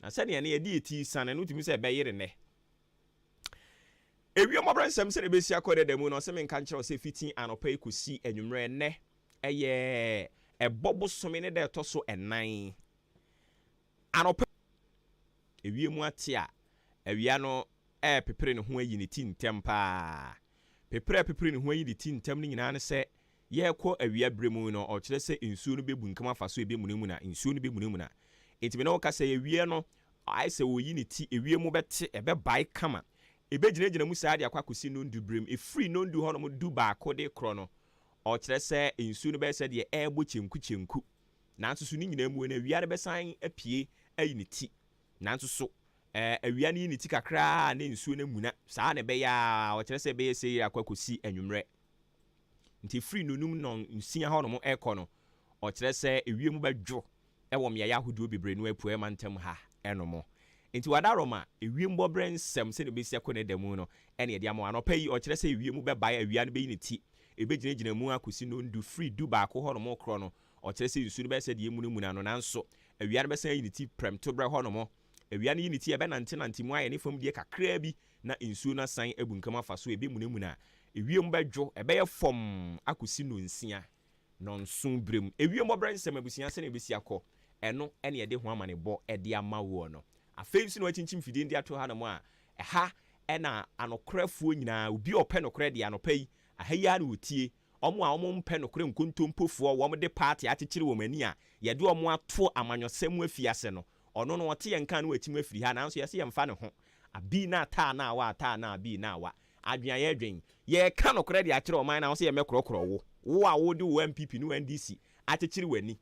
na se ne ye di eti san no tumi se be yere ne ewie mobran sem se besi akode da mu no se men kan kire se fitin anopa ikusi enwumre ne eye ebobo some ne da to so enan anopa ewie mu ate a awia no pepere ne ho ayi ne ti ntem pa pepere ne ho ayi ne ti ntem ne nyina ne se ye kɔ awia bremu no o kire se nsuo no bebu nkama fa so ebe munemu na nsuo no bebu munemu na enti no ka se ewie no ai se oyi ne ti ewie mu bete ebe bai kama ebe gyina mu saa de akwakosi no ndu brem e free no ndu ho no du ba akode kro no o kire se nsuo no be se de ebo chenku nanso so ni nyina mu na awia de be san apie ayi ne ti nanso so awia ni ne ti kakra na nsuo na muna saa ne be ya o kire se be se akwakosi anwumre nti free no num no nsia ho no mo ekɔ no o kire se ewie mu badwo ewo me ya hodo bebre no apu e mantem ha eno mo nti wadaroma ewie mbɔbrɛ nsɛm se ne besi akɔ ne damu no ene de ama anopa yi o kire se ewie mu be bae awia no be yi ne ti ebe gyina mu akosi no ndu free du ba ko ho no mo kro no o kire se nsu no be se de emu no mu na no nanso awia no be se yi ne ti prem to brɛ ho no mo awia no yi ne ti ebe nante mu aye ne fam die kakra bi na nsu na san ebunkam afa so ebe mu ne mu na ewie mu badwo ebe ye fom akosi no nsia no nso brem ewie mbɔbrɛ nsɛm abusia se ne besi akɔ eno ene ye de ho amane bɔ ede ama wo no afei nso no akyinkyim fidie ndi ato ha no mo a ɛha ɛna anokorafuo nyinaa obi ɔpɛ nokora de anopa yi ahaya na wotie ɔmo a ɔmo mpɛ nokora nkontompofoɔ wɔm de party akyekere wɔ mani a yɛde ɔmo ato amanyɔsɛm afiase no ɔno no wɔte yɛn kan no atim afiri ha nanso yɛse yɛmfa ne ho abi na ata na wa ata na abi na wa adwan yɛ adwan yɛ ka nokora de akyere ɔman na wo se yɛ mɛkorɔkorɔ wo a wo de wo MPP no NDC akyekere wani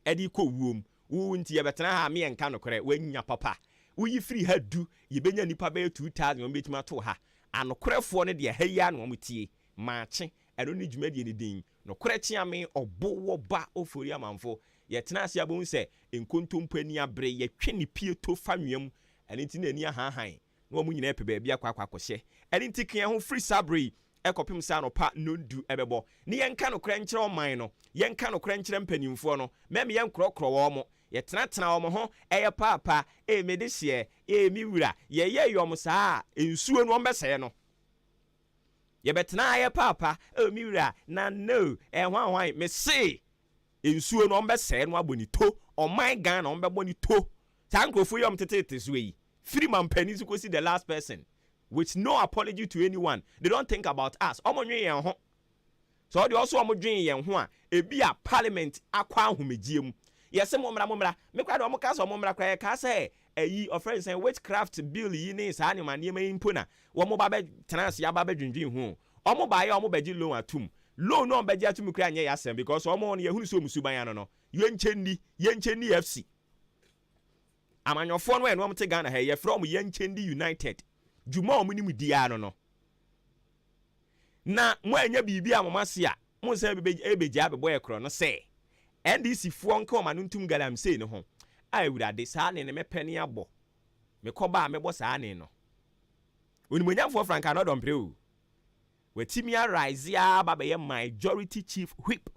ɛde kɔ wuom wo nti ye betena ha me enka nokore wanya papa wo yi free ha du ye benya nipa be 2000 wo betima to ha anokorefo ne de ha yi anu mutie maache eno ni dwumadi ne din nokore chia me obo wo ba ofori amanfo ye tena ase abon se enkontompo ani abre ye twe ne pie to fanwem ene nti na ani ahanhan na wo mu nyina epe ba bia kwakwakohye ene nti kan ho free sabre ekopim sa no pa nondu ebebo ne yenka nokore nkyere oman no yenka nokore nkyere mpanimfo no mem yen krokro wo mo ye tena wo mo ho eye papa medehye mi wura ye yom saa ensuo no ombese no ye betena eye papa mi wura na no hwan me se ensuo no ombese no aboni to oman gan na ombeboni to tankrofo yom tetete so yi free man pani so kosi the last person with no apology to anyone. They don't think about us. Omonwe yen ho. So they also omodwen yen ho a ebi a parliament akwa ahomegiem. Yese momra me kwa do omka so momra kwa ka say ayi offense and witchcraft bill yi ni sa ne mane ma impo na wo mo ba be tenase ya ba be dwendwen ho. Omo ba ye omo beji loan atum. Loan no beji atum kra anye yasem because omo no yehunu so musuban no. Yenchendi FC. Amanyofo no e no omte Ghana he ye from Yenchendi United. Juma omuni dia no na mo anya bibi amamase a mo se ebeja abebo ekro no se NDC fo nka o manuntum galam sei ne ho a ewurade saa ne me pene abo me koba mebo saa ne no onimonyamfo franka no dompre o watimi arise ya baba ye majority chief whip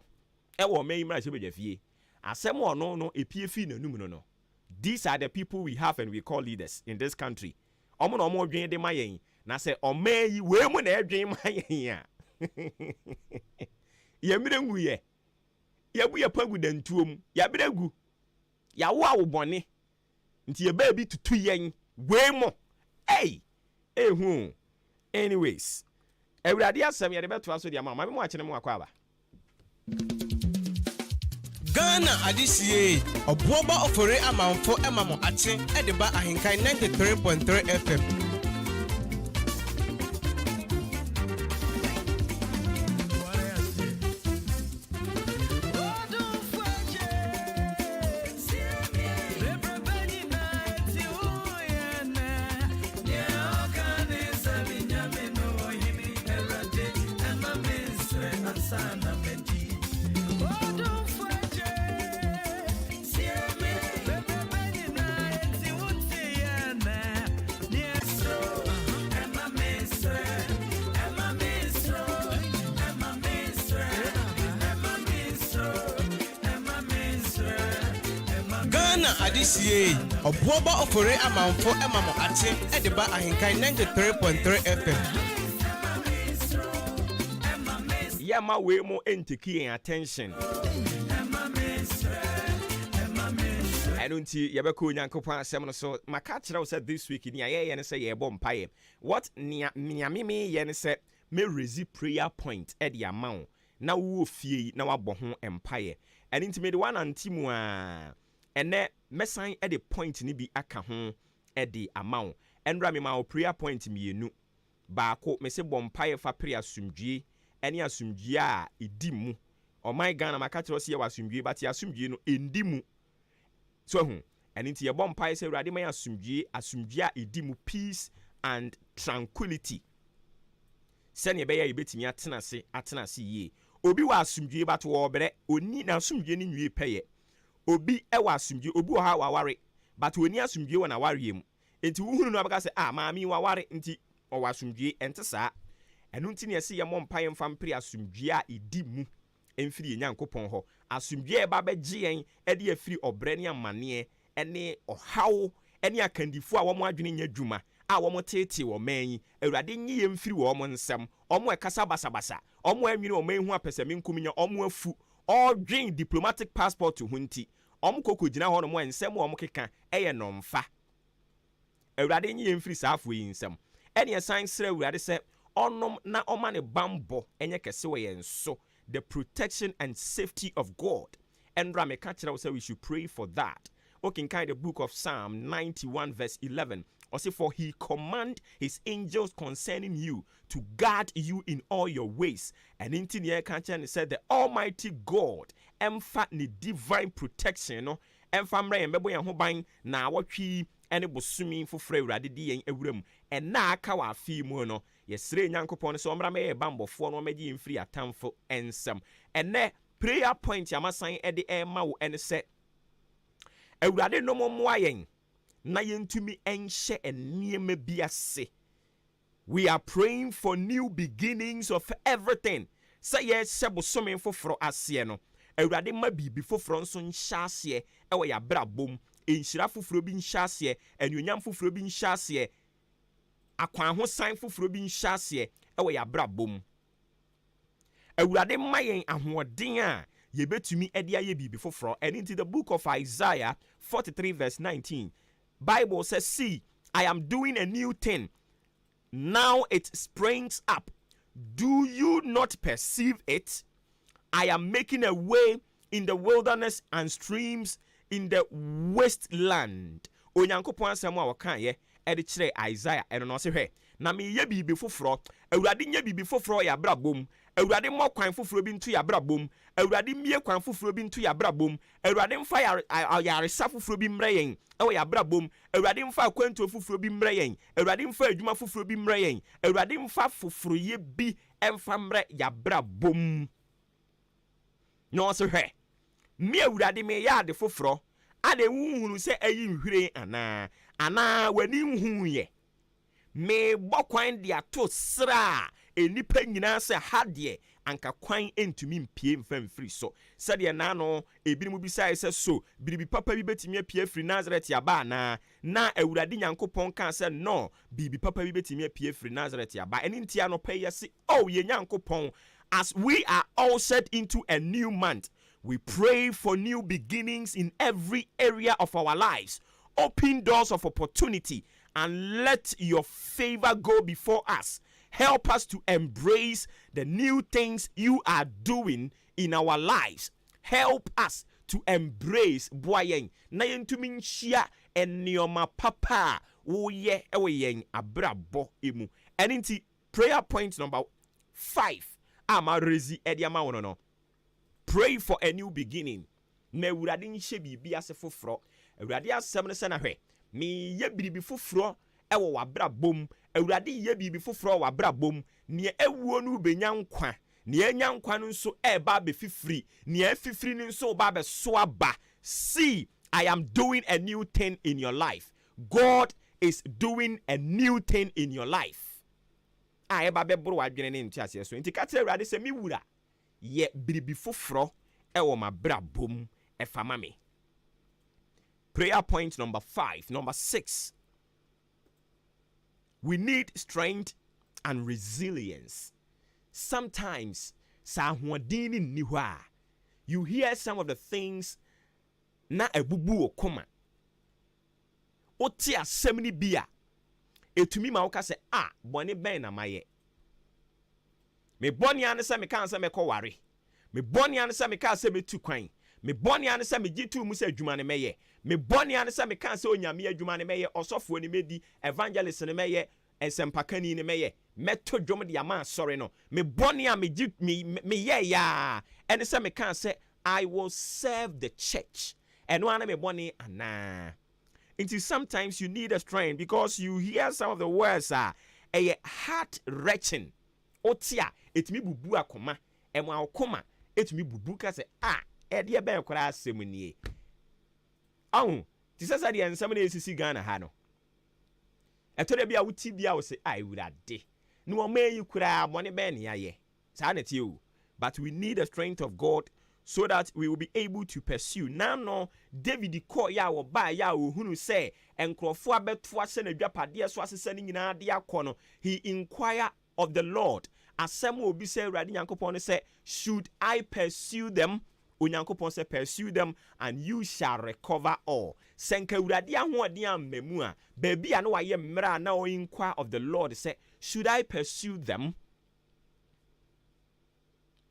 e wo mayimra chebejafie asem ono no epie fi nanum no these are the people we have and we call leaders in this country. Omo no omo dwen de mayen na se omayi we mu na edwen mayen a ye mirengu ye bu ye pagu dantuom ya beregu ya wo awobone nti ye ba bi tutu yen we mu anyways ewurade asem ye de beto aso de ama mo akene mo akwa aba Ghana adisie obuoba ofore amanfo emamo ache edeba ahenkan 93.3 FM. Ghana adisiye obuoba ofore amanfo emamo ate ediba Ahenkan 93.3 FM. Yama we mo entiki attention. I don't see Yabako Yankopa Seminole. So, my catcher said this week in Yaye and say, Yabom Paye. What Niamimi Yen said, may receive prayer point at the amount. Now, woo fee, now a bohon empire. And intimate one and Timua. And then, Messign at the point ni be akahon at the amount. And Ramima prayer point me, no. Bako, me say bompire for prayer sumji, any asumjia, idimu. Or my gun, my catcher was here was sumji, but yasumji no indimu. So, and into your bomb pie say, Radima asumjia idimu peace and tranquility. Send your baby bit me atenasi ye. Obi wa asumjia but war bere, oni na asumjia ni nwe peye. Obi ewa asumjia, obi wa ha waware, but oni asumjia wana wari yemu. Enti uhunu no abaka se, mami wa ware nti o asumjia ente saa. Enu nti ne se ye mom pie mfam pri asumjia idimu. Emfiri Nyankopon ho asumdwe eba begye yen e de afiri obre ne amane ene ohaw ene akandifo a wo mo adwene nya dwuma a wo mo tete wo man awurade nyi ye mfiri wo mo nsem omo ekasa basabasa omo anwene wo man hu apesame nkuminya omo afu odwen diplomatic passport ho nti omo kokogina ho no mo ensem wo mo keka eye nomfa awurade nyi ye mfiri saafo yi nsem ene esan sere awurade se onom na omane bambo enye kese wo yen so the protection and safety of God. And Ramekachira said we should pray for that. Okay, kind of book of Psalm 91 verse 11. Or say, for he command his angels concerning you to guard you in all your ways. And in the air country said the Almighty God emphasize the divine protection. No, emphasize remember yan hoban na watchi ene bosumi fofre urade di yen ewuram and na aka wa afi mu no. Yesre Nyankopon so omra me bambofo no megye mfiri atamfo ensem ene prayer point yamasan e de ema wo ene se awurade no mo ayen na yentumi enhye eniema biase. We are praying for new beginnings of everything. Say yes sebo some foforo ase no awurade ma bibi foforo nso nhya ase e wo ya brabom enhyira foforo bi nhya ase enuonyam foforo bi nhya ase akwan ho san foforo bi nhyaase ewe ya brabom awurade mayen ahoɔden a yebetumi ede aye bibi foforo. And into the book of Isaiah 43 verse 19 Bible says, see, I am doing a new thing, now it springs up, do you not perceive it? I am making a way in the wilderness and streams in the wasteland. Onyankopɔn asɛm a wɔka ye ede kire Isaiah eno no se hwe na me ye bibi foforo awurade nya bibi foforo ya brabom awurade mo kwan foforo bi ntu ya brabom awurade mie kwan foforo bi ntu ya brabom awurade mfa yare sa foforo bi mre yen ewo ya brabom awurade mfa kwantu foforo bi mre yen awurade mfa adwuma foforo bi mre yen awurade mfa foforo ye bi emfa mre ya brabom no se hwe me awurade me ya de foforo ade wuhunu se ayi nhwire ana wani nhuye me bokwan dia to sra enipa nyina se hade anka kwan entumi mpie mfamfiri so sade na no ebinim bisae se so biribi papa bi betimi apie firi Nazareth aba na awurade Nyankopɔn kan se no biribi papa bi betimi apie firi Nazareth aba eni ntia no pay se oh ye Nyankopɔn, as we are all set into a new month, we pray for new beginnings in every area of our lives. Open doors of opportunity and let your favor go before us. Help us to embrace the new things you are doing in our lives. Help us to embrace boyen na yentumi nhyia enioma papa wo ye ewe yen abrabo emu. And into prayer point number 5 ama rezi ediama wono no. Pray for a new beginning. Na awurade nhye bibi ase foforo. Awurade asem ne se na hwe. Me ye bibi foforo ewo wabrabom. Awurade ye bibi foforo wabrabom. Ne ewuo no benya nkwa. Ne enya nkwa no nso eba be fifiri. Ne afifiri no nso ba be so aba. See, I am doing a new thing in your life. God is doing a new thing in your life. Eba be bro adwene ne ntiase so. Nti ka tell awurade se mi wura ye bibi foforo ewo mabrabom efama me. Prayer point number 5. Number 6. We need strength and resilience. Sometimes, you hear some of the things na ebubu okoma. Oti asemni bia. Etumi ma woka se bone ben na maye. Me boni ane se me kan se me ko ware. Me boni ane se me kan se me tu kwan. Me boni ane se me gitu mu se adwuma ne meye. Me boni ane se me kan se onyame adwuma ne meye, osofo ne medi, evangelist ne meye, ensempakani ne meye. Meto dwom de ama sorry no. Me boni a me ye ya. Ene se me kan se I will serve the church. And one me boni ana. Until sometimes you need a strength because you hear some of the words a heart wrenching. Otia etimi bubu akoma ema akoma etimi bubu ka se de ben kwara asemnie ti sesa de ensem na esisi Ghana ha no eto de bia wuti bia wo se wurade no o mayi kura bone ben ne aye sa na tie o. But we need the strength of God so that we will be able to pursue. Now no David call ya wo ba ya wo hunu say enkrofo abeto ase na dwapade so asese ni nyina de akono. He inquire of the Lord. Asem obi say Awurade Nyankopon say, should I pursue them? Onyankopon say, pursue them and you shall recover all. Senka Awurade ahoɔden amemu a baby a no waye mmra na o inquire of the Lord say, should I pursue them?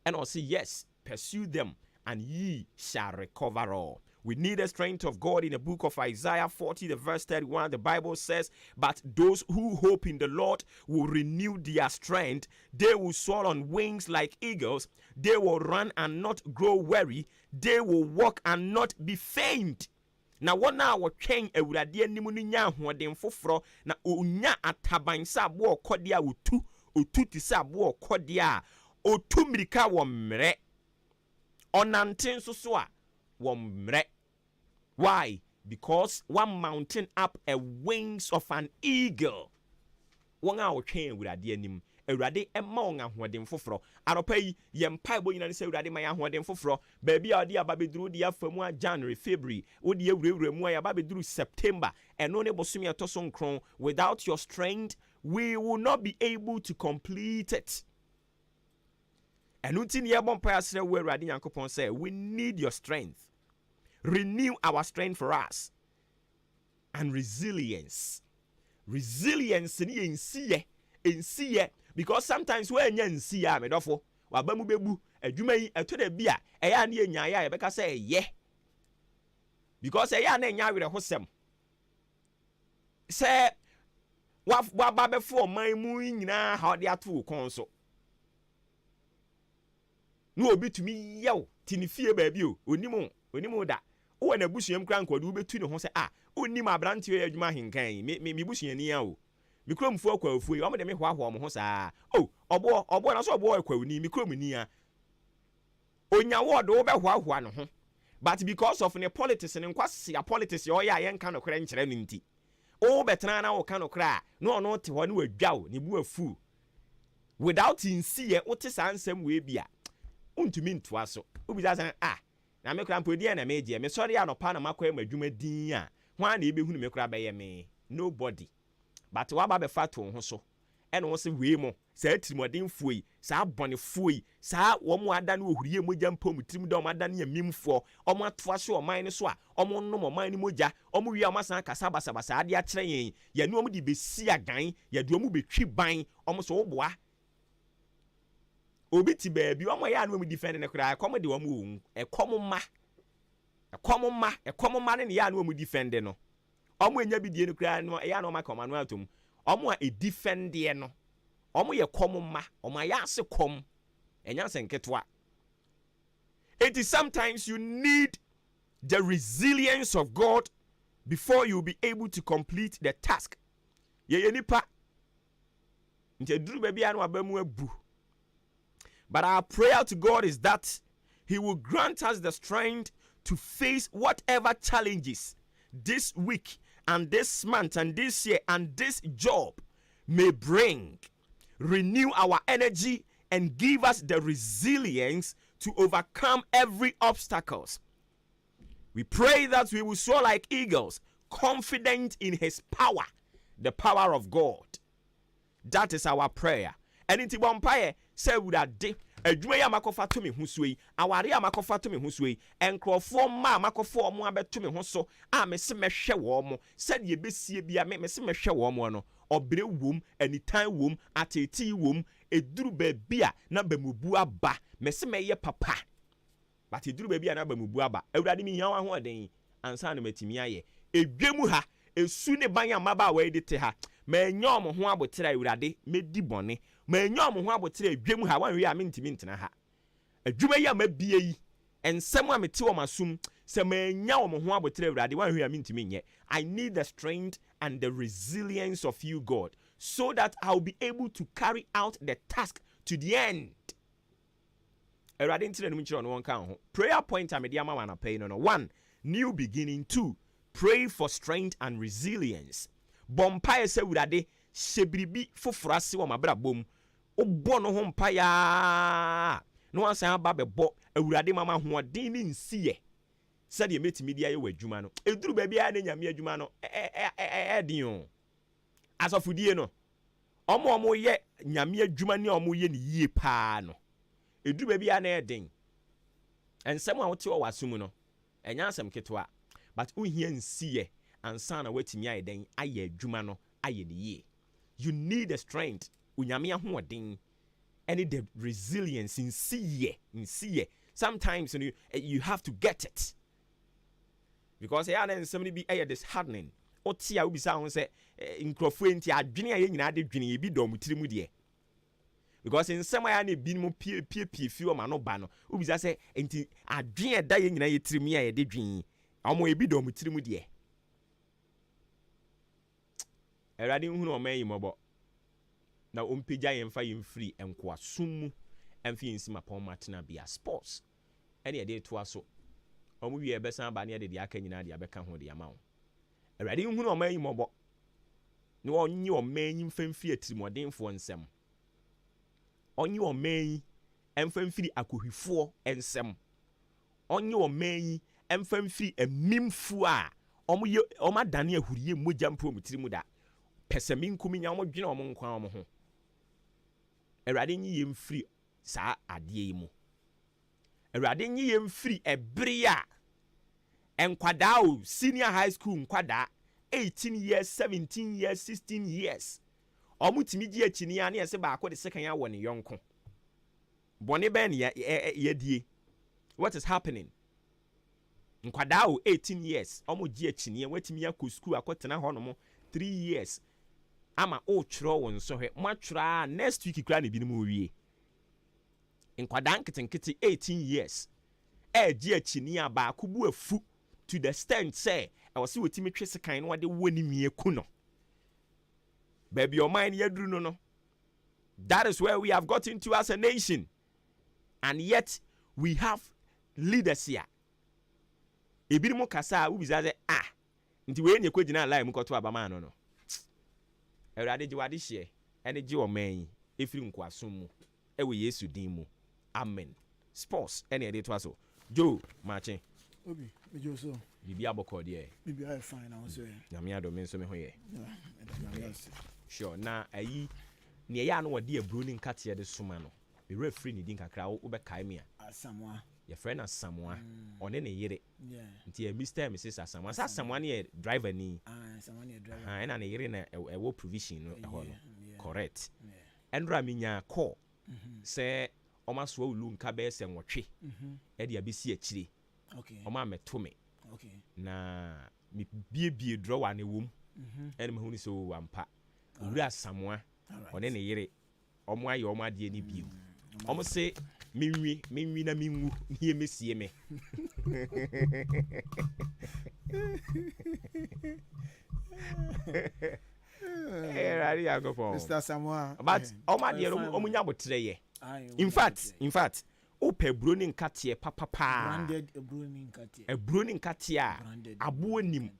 And I'll say, yes, pursue them and ye shall recover all. We need the strength of God in the book of Isaiah 40, the verse 31. The Bible says, but those who hope in the Lord will renew their strength. They will soar on wings like eagles. They will run and not grow weary. They will walk and not be faint. Na wana watwen Awurade anim no nya ahoɔden foforo na onya ataban sa bo okode a otu ti sa bo okode a otu mirika wo mmerɛ onante nso so a wo mmerɛ. Why? Because one mountain up a wings of an eagle. One hour train Awurade anim. Awurade emma on ahoɔden foforo. Anopa yi yempa ebo nyina ne se Awurade ma ya ahoɔden foforo. Baabi a ɔde aba beduru de afamu a January, February, odi ewurawura mu a aba beduru September. Eno ne bosomi atoso nkron. Without your strength, we will not be able to complete it. Enu ti ne yebɔ mpa asere wo Awurade Nyankopɔn say, we need your strength. Renew our strength for us. And resilience. Resilience ni ensiye. Because sometimes we enya ensiye medofo. Wabamu bebu adwuma yi eto da bia eya na enya ya ebeka say ye. Because eya na enya were hosem. Say wa ba befo man mu nyina ha de ato kon so. No obi tumi yew tinifie ba bi o onimu da. O na busuam kra nkwadu betu ne ho se onim abrante ye adwuma henkan me busuani a o me kromfu akwafu o mo de me hwaho mo ho saa obo na so obo akwawuni me kromni a onya word wo be hwaho no ho. But because of ne politics ne nkwase politics yo ya yenka no kra nkyere no nti o betena na wo ka no kra no ono te ho ne wadwaw ne bu afu without insiye wote sansem we bia untumi ntoa so obi za na me kra mpodi na meje me sorry anopa na makwa madwuma din a hwan na ebehunu me kra beye me nobody. But wa ba be fato ho so ene wo se we mo sa atirimodin fuoi sa bone fuoi sa wo mo ada na ohuriye moja mpom tirim da o ada na yamimfo o mo atoa so o man ne so a o mo no mo man ne moja o mo wi a masan kasa basabasa ade a kire yen ya nu o mo de besi agan ya du o mo betwi ban o mo so wo boa obi ti baabi o mo ya no mo defend ne kra kom de wo mo ekom ma ne ya no mo defend no o mo enya bidie ne kra no ya no ma kom no atom o mo a defend ye no o mo ye kom ma o ma ya se kom enya senketwa. It is sometimes you need the resilience of God before you will be able to complete the task. Ye nipa nti duru baabi anu abamu abu. But our prayer to God is that He will grant us the strength to face whatever challenges this week and this month and this year and this job may bring. Renew our energy and give us the resilience to overcome every obstacles. We pray that we will soar like eagles, confident in his power, the power of God. That is our prayer. And it's vampire say would a day. Adwuma ya makofa to me ho so yi, aware ya makofa to me ho so yi, enkrofo ma makofo mo abeto me ho so, a me se mehwe wo mo, said ye besie bia me se mehwe wo mo no, obre wom, anytime wom, ateti wom, eduru ba bia na bamubu aba, me se meye papa. But eduru ba bia na bamubu aba. Ewurade mi yan ho den, ansa na matimi aye. Edwemu ha, esu ne ban ya maba wa edite ha. Me nyom ho abotre Ewurade, medi bone. Me nyom ho abotre edwemu ha, wan wi a mentimi ntena ha. Adwuma ya mabie yi, ensem a mete wo masum, se me nya wo ho abotre Ewurade, wan wi a mentimi nye. I need the strength and the resilience of you, God, so that I'll be able to carry out the task to the end. Ewurade ntire no nchiro no won kan ho. Prayer point amede ama wana pay no. 1, new beginning. 2, pray for strength and resilience. Bompaye se Ewurade shebribi fofurase wo mabra bom. Obo no ho mpaya. No ansan aba bebo Ewurade mama hoɔden ne nsiye. Said ye metimi dia ye wadwuma no. Eduru ba bia na nyame adwuma no. Edin. Asofudie no. Omo ye nyame adwuma ne omo ye ne yie pa no. Eduru ba bia na edin. Ensem a wote wo wasum no. Enya asem ketwa. But unhia nsiye ansa na watimi ayeden aye adwuma no aye ne yie. You need the strength. Unyame ahoɔden. And the resilience in see. Sometimes you have to get it. Because then somebody be disheartening. Otia ubi sa say nkrofo enti adwene aye nyina de dwene bi dom tirimu de. Because in some way na bi mo pie fi o ma no ba no. Ubi sa say enti adwene da ye nyina ye tirimu aye de dwene. Amo e bi dom tirimu de. Erade hu no man yimobo. Na ompeja yemfa yemfiri enkoa summu emfi nsima pon matena bia sports. Ene ye de to aso. Omu wie besan ba ne de aka nyina de abeka ho de ama wo. Erade hu no man yimobo. Ne onyi o man yin famfi atirimodenfo nsem. Onyi o man emfamfiri akohwifo ensem. Onyi o man emfamfiri emimfu a omadane ahuriye mogya mpro mutirimu da. Pesamin kuminya omo dwene omo nkwa omo ho. Erade nyi yemfiri saa ade mu. Erade nyi yemfiri ebere a enkwada o senior high school nkwada 18 years 17 years 16 years. Omo timi gi akini ya na yese ba akọ de sekan ya wo ne yonko. Bone ben ya die. What is happening? Nkwada o 18 years omo gi akini ya watimi ya ko school akotena ho no mo 3 years. Ama o chro won so hwe matwra next week kra na bi mu wie nkwada nketenkete 18 years gi akini aba akubu afu to the extent say e wose wotimi twese kan no wade woni mie ku no baby your mind yaduru no. That is where we have gotten to as a nation, and yet we have leaders here. Ebi mu kasa ubi za nti we nye kwagina live mkoto abama no. Erade ji wade hye ene ji o man efiri nkwasom mu ewe Yesu din mu. Amen. Sports ene ede to aso. Joe Maakye. Obi, mejo so. Bibi aboko de. Bibi I fine now so. Nyame ado me so me ho ye. Yes. Sure. Na ayi ne ya no wade aburo ni nkate de soma no. Be referee ni din kakra wo be kai me a. Asamoah. Your friend Asamoah. One ne yere. Yeah. Nti Mr. Mrs. Asamoah. Asamoah ne driver ni. Asamoah ne driver. Na ne yere na ewo provision no e ho no. Correct. Yeah. Endra minya call. Say omaso ulu nka be se nwotwe. E de abesi akire. Okay. Oma meto me. Okay. Na mi bie drawer ne wom. Ene me huni so wampa. Owura Asamoah. One ne yere. Omo aye omo ade ni bio. Omo se minwi na minwu nie mesie me. Rari ago for Mr. Samoa. But omo ade omo nya botre ye. In fact ope broni nkate papa Branded broni nkate. E broni nkate a abo nim.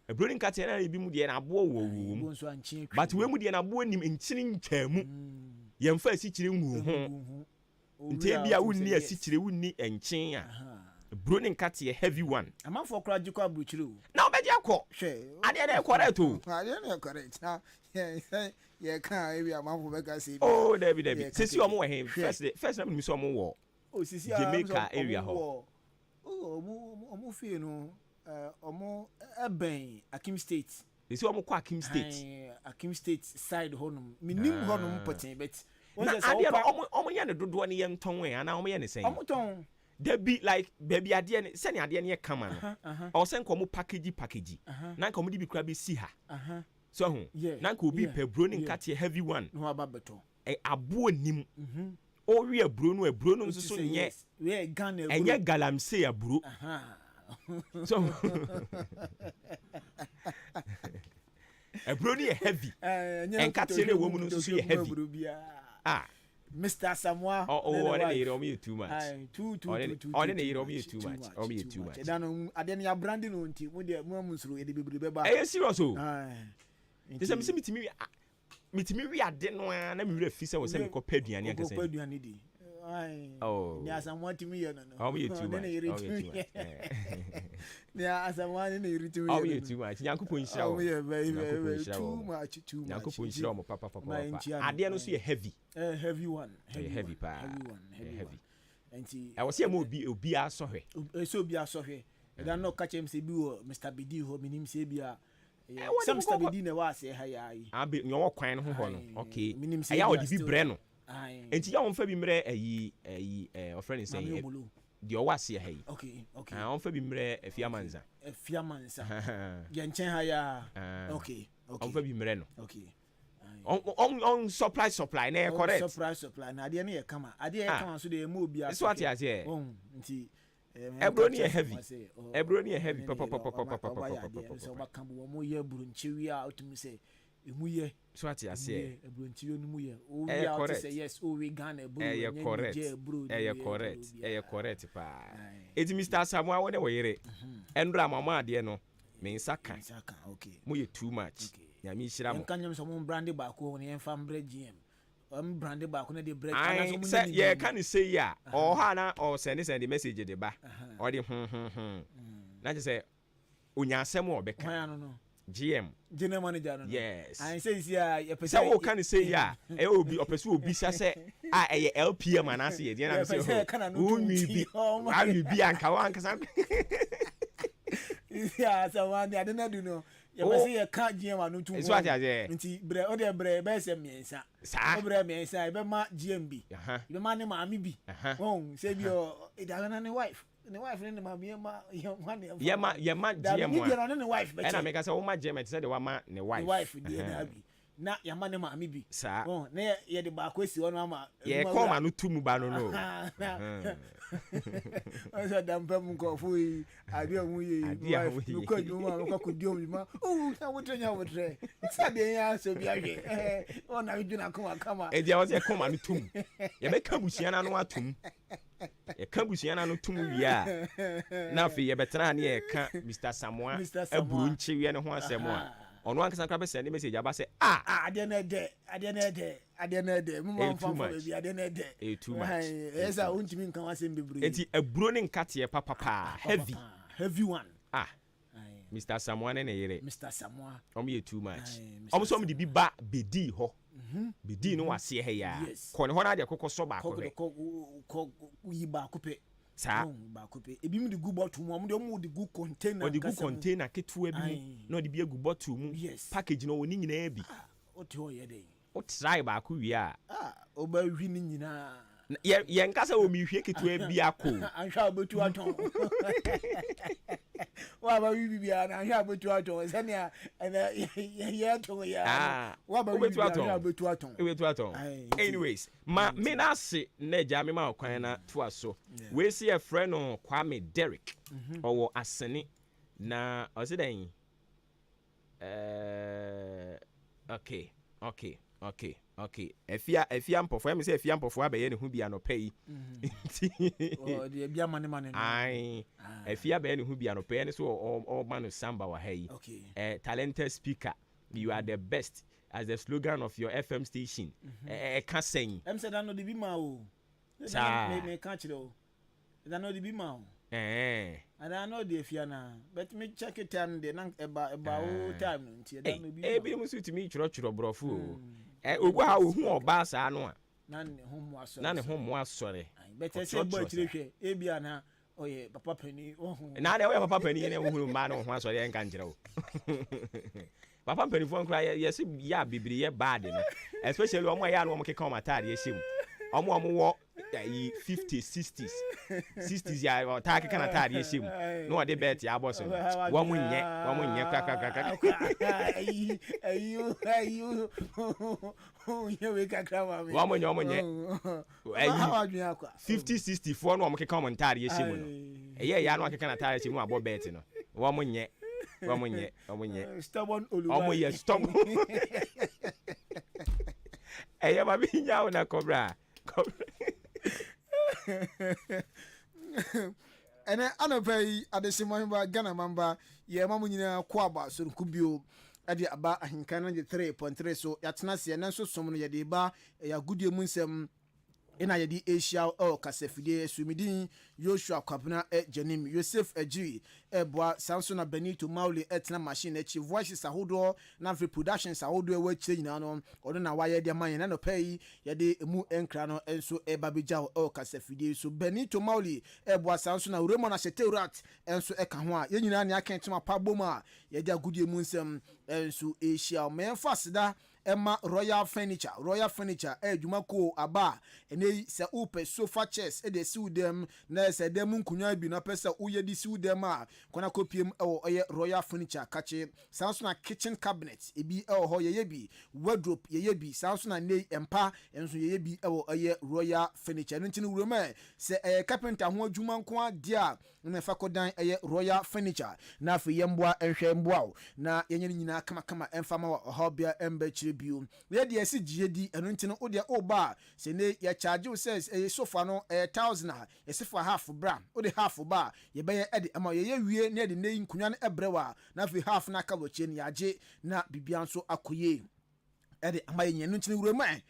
E broni nkate na ebi mu de na abo wo. But we mu de na abo nim nkyini ntwamu. Yemfa asi kire nwu ho. Nte bia wonni asi kire wonni enkyen a bruni nkate heavy one. I'm for crowd you call butchery. Now be jako. Ade na correct o. Ade correct. Now, yeah, can't be a man for make us say. Oh, Debbie. Sisi omo we him. First na me so omo wo. Oh, sisi Jamaica area ho. Oh, omo fie no. Omo Eben Akim State. Sisi omo kwa Akim State. Akim State side honum. Minim honum poten bet. Na ade no omo ye ne dodo ne ye nton we ana omo ye ne sen. Omo ton. There be like baby ade ne send ade ne kama no. O sen ko mo package. Na nka mo di bi kura be si ha. So hu. Na nka obi pe bro ne nkate heavy one. No aba beto. Abo nim. O wi aburo no nso so nye. We Ghana aburo. Enye galamse aburo. So aburo ni heavy. Enkate ne wo mu no so heavy. Mr. Samoa. Oh, na yero me too much. Too. Oh, na yero me too much. Oh, me too much. Dan ade na branding no nti mo de mo musuro e de bebre beba. Eh, serious o. They say mitimi wi ade no na me wura fi se wo se me ko paduane akase. Ko paduane di. Oh. Ni Samoa timi ye no. Oh, me too much. Ni Samoa ni yeri timi. Oh, me too much. Nyankopon hira wo. Oh, yeah, very too much. Nyankopon hira wo papa. Ade no so ye heavy. Heavy one. Heavy pa. Heavy. Enti I was here mo obi asohwe. So obi asohwe. Dan no catch him say bi wo Mr. Bidi ho minim say bia. Some Mr. Bidi na wa say ha ya yi. Abi nyo kwan no ho no. Okay. Aya odi bi bre no. Enti ya wonfa bi mre ayi friend say di o wase ha yi. Okay. Wonfa bi mre Afiamanza. Ye nchen ha ya. Okay. Wonfa bi mre no. Okay. On supply na correct. Supply na ade na ye kama. Ade ye kama so de mo obi aso. So what you say? Nti ebro ni heavy. Ebro ni heavy papa. So ba kan bo mo ye buru nchiwi a otumi say emu ye. So what you say? Ebro nchiwi no mu ye. O we out say yes, o we Ghana ebro. Correct pa. Eti Mr. Samuel wona we yere. Endra mama ade no. Me nsaka. Okay. Mo ye too much. Ya mi hira mo. Kan nyam so mo brand ba ko ne yemfa mbre GM. Brand ba ko na de break ana so mo say ye kan say ya. O ha na o send the message de ba. O de na je say onya asem o be kan. No. GM. General manager no. Yes. I say ya ye pese. Say o kan say ya. E obi opese obi sa say e LPM ana say ye na say o nwi bi. A wi bi anka wa anka san. Yeah, so one dey na do no. You must say ka GM anu tu. It's what you say. Nti bre o de bre be se miensa. O bre miensa e be ma GM bi. E be ma ne ma mi bi. Say bi o e da na ne wife. Ne wife ne ma bi ma ye ma GM one. Da ne wife be. E na make say o ma GM say de wa ma ne wife. Ne wife dey na bi. Na ya ma ne ma mi bi. Ne ye de ba kwesi ono ama. Ye come anu tu mu ba no. Asa dampa mu ko fu ade mu ye no ko dum ma ko diom ma na wotre sa de ya so bi ahwe ona widuna ko kama e dia wo se come anu tum ye be kabusia na no atum ye kabusia na no tum wi a na fe ye betena na ye ka Mr. Samoa aburu nchi wi ne ho asem a ono ankasa kra be send message aba say ade na de mu ma fa fa bi ade na de e too much esa untimi nkan wasem bebru enti aburo ne nkate papa heavy one Mr. Samoa ne yere Mr. Samoa ye too much so de bi ba bedi ho bedi no wase he ya ko ne ho na de kokko ba ko yi ba ko pe sa ba ko pe ebi mu de gu bottle mu mu de gu container de gu container ketua bi no de bi egu bottle mu package no woni nyina bi o te o ye de o try ba ko wi a o ba hwi ni nyina ye nkasa o mi hwie ketua bi akọ anhwa obetu aton wa ba wi bibia na anhwa obetu aton se ne ye to ya wa ba wi bibia anhwa obetu aton anyways me na se na ja me ma kwan na to aso we see a friend no Kwame Derrick owo asene na o se den okay efia mpofo em say efia mpofo abaye ne hu bia no pay de bia mane ai efia baye ne hu bia no pay ne so o man no samba wa hai talented speaker, you are the best as the slogan of your FM station can sing em say that no de bi ma o me can chire o that no de bi ma o And I know the Fiana, but me check it time the nang about time. Be musu to me churo brofu. Ogwa ha ohu oba sa no a. None home was Na ne home was sorry. Better say boy chire Ebiana. Oh yeah, Papa Penny. Oh. Na na we Papa Penny na hu ma no ho sorry en kan kire o. Papa Penny fon kra yes ya bibiri ye bad no. Especially omo ya no omo keka omo atade ye shim. Omo wo 50s 60s ya ta keka na atade ye shim. No de bet ya boss no. Wo munye kaka. Ayu. You we kakra ma me. Wo munye. 50 64 no omo keka omo atade ye shim no. Eye ya no keka na atade ye shim no abo bet no. Wo munye. Stubborn Olu. Omo ye stubborn. Eye ma bi nya na cobra. Ene anopay adesimo ba Ghana mamba ye mamu nyina kwaba so nkubio ade aba ahenkan 3.3 so yatena se na so som no ye de ba ya gudie mu nsem ina ye di Asia kasafide sumidin Joshua Kwabena Janim Yosef Ejiri boa Samson na Benito Mauli etna machine echi voices ahodo na free productions ahodo we chire nyina no odo na waye de man na no pay ye de emu enkra no enso babija kasafide so Benito Mauli boa Samson na Uremo na Sheteurat enso eka ho a ye nyina ne akentoma paboma ye de agudie mu nsem enso Asia men fasida Emma Royal Furniture adwuma ko aba ene se upe sofa chairs e de siu dem na se dem nkunya bi na pesa uye di siu dem a kona kopiem oye Royal Furniture kache Samsung kitchen cabinet ebi ho ye bi wardrobe ye bi Samsung nei empa enso ye bi oye Royal Furniture no ntini wurema se carpenter ho adwuma nko a dia na fa kodan Royal Furniture na afi yemboa enhwe mboa na yenye nyina kama emfama ho bia emba bio we de esi giedi eno ntino o de oba se ne ya charge o says sofa no 1000 yesifa half bra o de half ba ye be ye de ama ye wie ne de nei nkunwa no ebrewa na fi half na ka boche ne yaje na bibia nso akoye ede amaye nyenu ntini wurema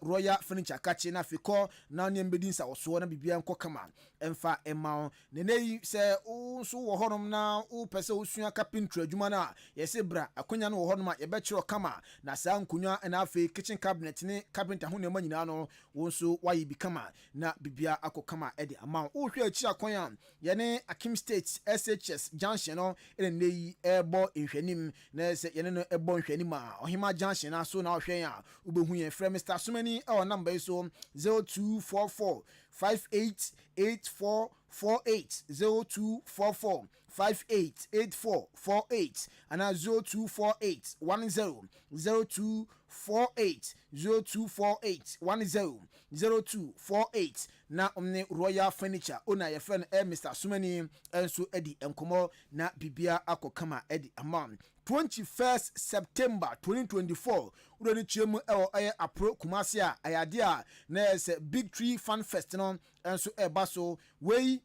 Royal Furniture kache na fiko na ne mbedi nsa oso na bibia nko kama emfa ema ne nei se so wo honom na o pese osua carpentry adwuma na yese bra akonya no wo honom a ye be kiro kama na sa nkunya na afi kitchen cabinet ne carpenter ho ne manyina no wo so waye bi kama na bibia akokama ede ama o hwe achi akonya ye ne Akim State SHS junction no ene nei ebo nhwanim na se ye ne no ebo nhwanim a ohima junction na so na ohwen a ubehu ye frɛ Mr. Sumani our number is 0244 588448 0244 588448 and 0248 0248 na omne Royal Furniture ona ye friend Mr. Sumani enso edi enkomo na bibia akokama edi amount 21st September 2024 urani chiemu apro kumasi a ayade a na se Big Tree Fan Fest no enso baso we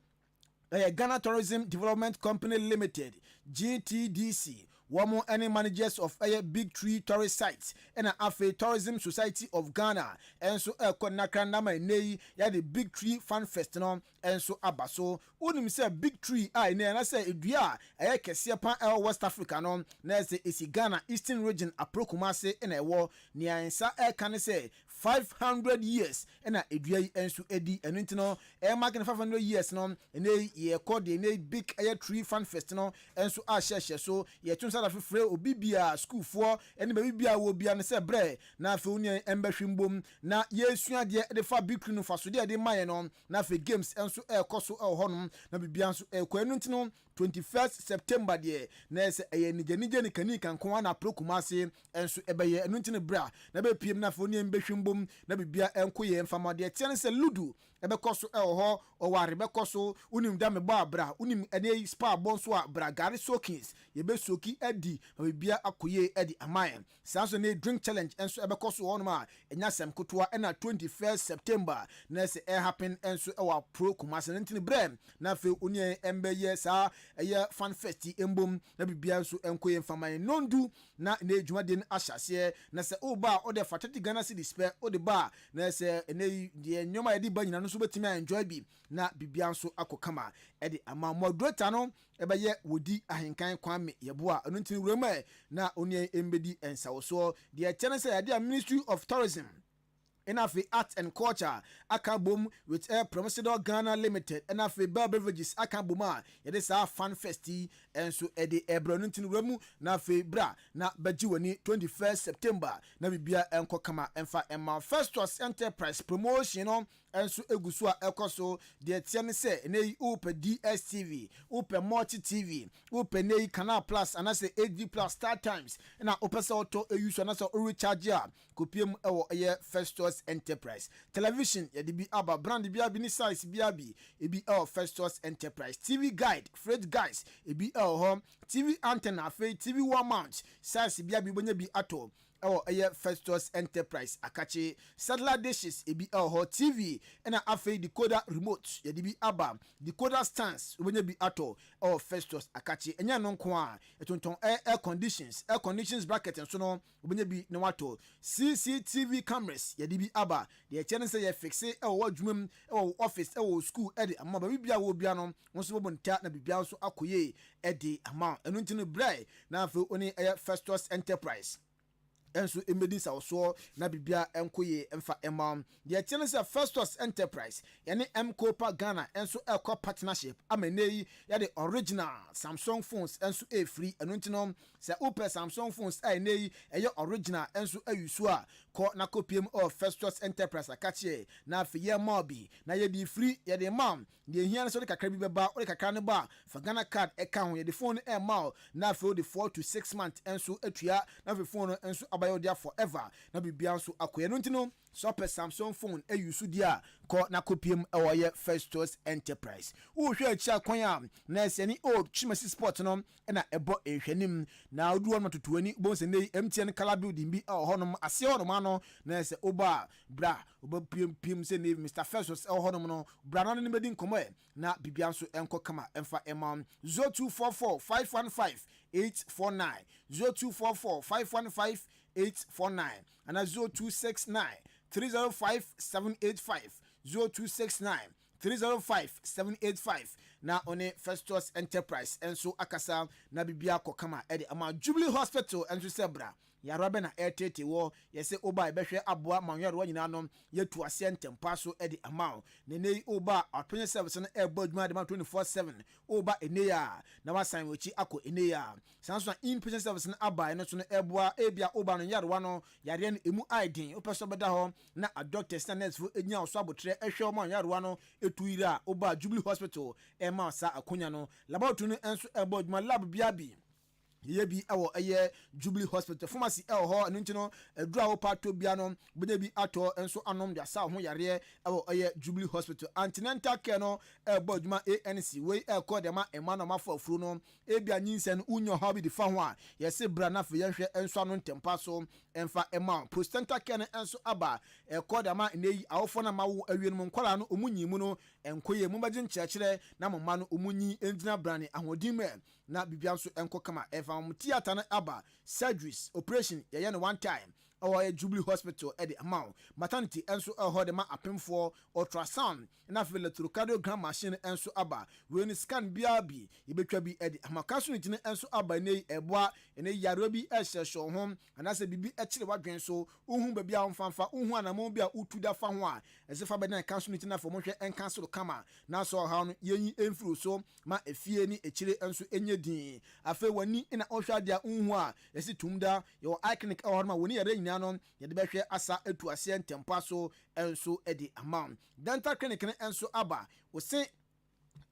Ghana Tourism Development Company Limited GTDC Wamo any managers of Big Tree tourist sites and a Tourism Society of Ghana and so konakra nama nei ya the Big Tree Fan Fest no and so abaso unim say Big Tree I na say edua kese pan West Africa no na say isi Ghana Eastern region aprokumase na ewo ni ansa kan say 500 years na edua enso edi enutino mark 500 years no na ye call the Big Tree Fan Fest no enso a share so ye tunsa da fefre obi bia school for ene ba bia wo bia ne se bre na afi oni embahwimbom na yesua de de fa Big Tree no fa so de maye no na afi games enso koso honum na bibia enso kwanu ntino 21st September de na se nije ni kanika nko na prokumase enso ebeye enu ntino bra na be piem na afi oni embahwimbom na bibia enko ye mfama de tiene se ludu ebe koso ho oware be koso unim da me ba bra unim ene spa bonso a bra gari soakings ye be soki edi bibia akoye edi amayan sanso ne drink challenge enso ebe koso ho no ma enya sem kotoa na 21st September na se happen enso wa pro kumase ntini brem na fe oni embeye sa eye fan fest embom na bibia enso enkoye mfaman nondu na edwuma den ahyase na se oba o de fatati Ghana city spare o de ba na se ene de nyoma edi ba nyina no nso betimi enjoy bi na bibia nso akokama ede ama moderator no ebeye wodi ahenkan kwame yeboa eno ntini wurema na oni embedi ensawoso de chene say ade Ministry of Tourism Enafi Art and Culture akabom with Promotional Ghana Limited Enafi Bell Beverages akaboma yede sa fan festi enso ede ebronuntin wemu na fe bra na bajiwani 21st September na bibia enko kama emfa emma Festus Enterprise Promotion no enso egusu a ekoso de tie ne se nei upe DSTV upe Multi TV upe nei Canal Plus anase HD Plus Star Times na opesa auto use anase recharge a kopiem ewo eye Festus Enterprise television yede bi aba brand bi abi ni size bi abi ebi Festus Enterprise TV guide freight guys ebi home TV antenna fe TV wall mount size bi abi bonya bi ato eye Festus Enterprise akachi satellite dishes ebi TV na afe decoder remote yede bi aba decoder stands bonya bi ato Festus akachi enya no nko a etonton air conditions bracket nso no bonya bi ne wato CCTV cameras yede bi aba de chene say ye fixe wadwumam office school ede amma ba bibia wo bia no nso bobonta na bibia nso akoye ede amma enu ntino brai na afe oni air Festus Enterprise enso emedisa oso na bibia enkoye emfa emam de tiene se Festus Enterprise yani Mkopa Ghana enso ekọ partnership amenei ya the original Samsung phones enso free eno ntino se ope Samsung phones nei eye original enso ayusu a ko na kopiem of Festus Enterprise akache na afiye mobi na ye di free ye de mam de hia so de kakra bi beba o de kakra ne ba fa Ghana card eka ho ye de phone mal na afi de 4 to 6 months enso atua na afi phone enso abayo dia forever na bibia nso akoye no ntino super Samsung phone use dia ko na kopiem ewoye Festus Enterprise wo hwe achi akwan a na eseni chimasi sport no na ebo ehwenim na oduo no totoani bonse nei MTN color building bi honom ase honom ano na ese oba bra oba piem se nei Mr Festus honom no bra no ne medi nkomo na bibia nso enko kama emfa emam 0244 515 849 0244 515 849 and 0269 305 785 0269 305 785 na one Festus Enterprise enso akasa na bibia kokama ede ama Jubilee Hospital enso sebra yarabe na etete wo yese oba ebehwe aboa manwere wo nyina no yetu ase ntempa so ede ama ne oba atwenye service no ebo adwuma de 24/7 oba eneya na wasan wochi akọ eneya sanso inpatient service no aba no so no eboa ebia oba no yare wa no yare no emu aidin opeso beda ho na a doctor standards fo enya oso abotre ehwe o manwere wa no etuira oba Jubilee Hospital ema sa akonya no laboratory no enso ebo adwuma lab biabi yebi awo eye Jubilee Hospital pharmacy ho anu ntino adura wo pato bia no benya bi ato enso anom dia sa ho yare awo eye Jubilee Hospital antenatal care no ebo adwuma ANC we call dem ema no mafo afuru no ebia nyinsen unyo ha bi di fa ho a yese bra na fe yehwe enso anu ntempa so emfa ema postnatal care no enso aba call dem nei awofo na mawo awie no nkwala no omunyi mu no enkoye mu bagye nkyerɛkyerɛ na mama no omunyi endina brane ahodin me na bibia nso enko kama theater na aba surgeries operation ye no one time or Jubilee Hospital at the amount maternity enso de ma apemfo ultrasound na fe electrocardiogram machine enso aba when scan biabi yebetwa bi at the amakaso ntine enso aba nei eboa ene yaro bi ehyeso ho anase bibi ekire wadwen so ohun ba bia mfanfa ohun anamo bia utuda fa ho a esefa be na kanso ntine afo mohwe enkanso kama na so ha no yenyi emfuru so ma efie ni ekire enso enye din afa wani na ohwa dia ohun a esi tumda yo iconic ma woni yare nyina no yede behwe asa etu ase ntempa so enso edi amount dental clinic enso aba wo se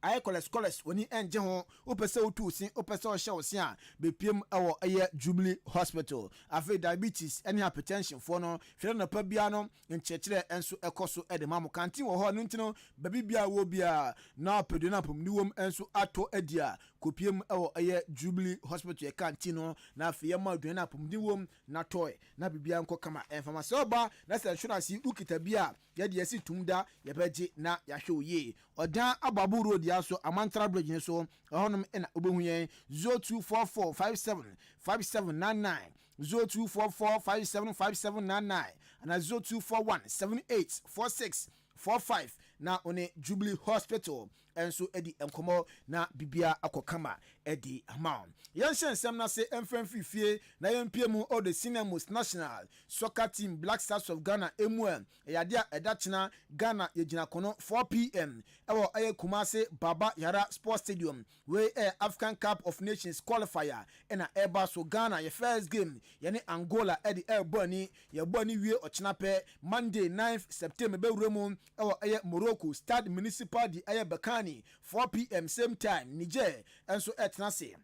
aye cholesterol woni enje ho opese otu sin opese o hye osin a bepiem ewo eye Jubilee Hospital afi diabetes any hypertension for no fere na pa bia no nchekire enso ekoso ede mamu kantin wo ho no ntino babi bia wo bia na pedu na pom niwom enso ato edia kopiem ewo eye Jubilee Hospital e kantin no na afi yema aduan na pom niwom na toy na bibia nko kama information oba na se insurance ukita bia yede yesi tumda yebeje na yahwe oye odan ababu road yaso amantra bridge so honum ena obehu yen 0244575799 0244575799 and 0241784645 na one Jubilee Hospital enso edi enkomo na bibia akokama edi amount yɛnhyɛ nsɛm na se emfrem fifie na yɛmpie mu all the senior most national soccer team Black Stars of Ghana emu yɛade a ɛdachena Ghana yɛgyina kono 4 p.m. ɛwɔ ɛyɛ Kumase Baba Yara Sports Stadium where African Cup of Nations qualifier ɛna ɛba so Ghana your first game yɛne Angola ɛde ɛbɔni yɛbɔni wie ɔkyena pɛ Monday 9th September bɛwura mu ɛwɔ ɛyɛ Morocco Stade Municipal di ɛyɛ Bakani 4 p.m. same time Niger enso ɛtena se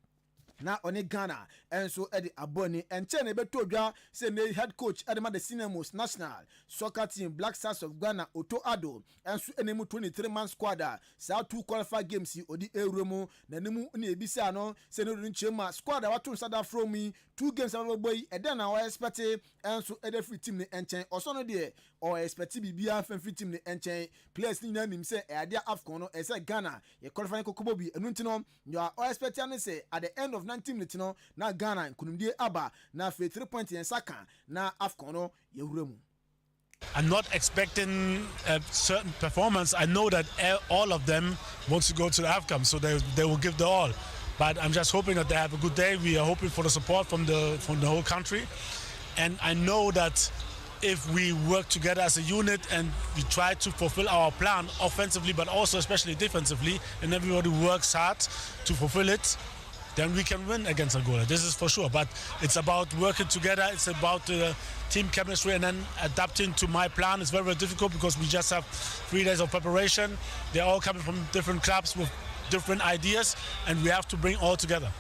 na one Ghana enso edi aboni enche na beto dwa say ne head coach edema the senior most national soccer team Black Stars of Ghana Otto Addo enso enemu 23-man squad sa two qualified games odi ewremu na nemu na ebisa no say no nchema squad wato sada from me 2 games boy eden na we expect enso ede free team ne enchen oso no de or expect bibia free team ne enchen players ni na nim say ade AFCON no say Ghana ye qualifying kokobo bi enu ntino you are expect am say at the end of 19 minutes no na Ghana kunumdie aba na fe 3 points en saka na AFCON no yewuremu. I'm not expecting a certain performance. I know that all of them wants to go to the AFCON, so they will give the all. But I'm just hoping that they have a good day. We are hoping for the support from the whole country, and I know that if we work together as a unit and we try to fulfill our plan offensively, but also especially defensively, and everybody works hard to fulfill it, then we can win against Angola. This is for sure. But it's about working together. It's about team chemistry and then adapting to my plan. It's very, very difficult because we just have 3 days of preparation. They're all coming from different clubs with different ideas, and we have to bring all together.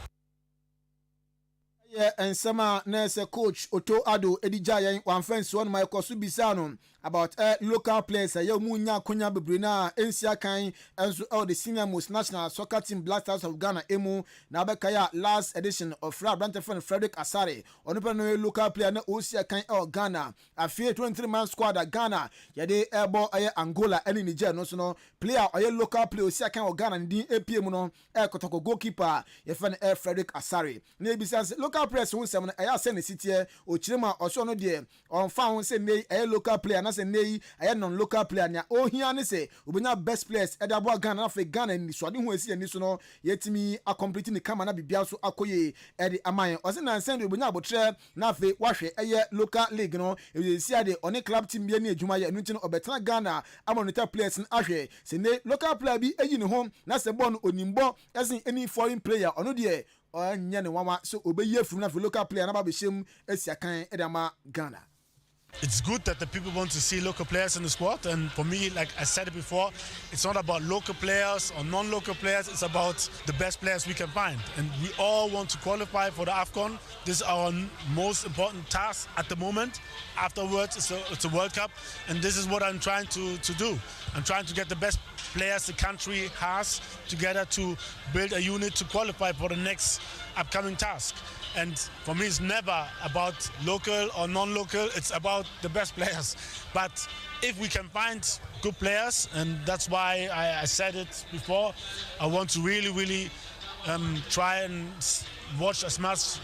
Yeah, and some nurse coach Otto Addo Edijaya one friend so on my Kosubisano about local players munya konya bebrina ensia kan enso all the senior most national soccer team Black Stars of Ghana emu na bekaya last edition of Brantefon Frederick Asare onopa local player na osia kan Ghana afie 23-man squad Ghana yede ebo Angola eni Niger no so no player local player osia kan Ghana din APM no kotoko goalkeeper ye fan Frederick Asare na ebisa local players won sem na send city o chirema oso no de on fa won say nei local player na say nei non local player na o hia ne say obenya best players e da bo Ghana na fe Ghana ni so ade ho asi ani so no yetimi accomplete ni kama na bibia so akoye e de amayen o say na send obenya abotre na fe wahwe local league no e si ade on club team bia ni adwuma ye enu ti no obetena Ghana amonita players na ahwe say nei local player bi eyi ne ho na say bon onimbo as any foreign player ono de nya ne wama so obeye furu na local player na ba be shem asiakan edama Ghana. It's good that the people want to see local players in the squad, and for me, like I said it before, it's not about local players or non-local players, it's about the best players we can find, and we all want to qualify for the AFCON. This is our most important task at the moment. Afterwards, it's a World Cup, and this is what I'm trying to do. I'm trying to get the best players the country has together to build a unit to qualify for the next upcoming task. And for me, it's never about local or non-local. It's about the best players. But if we can find good players, and that's why I said it before, I want to really try and watch as much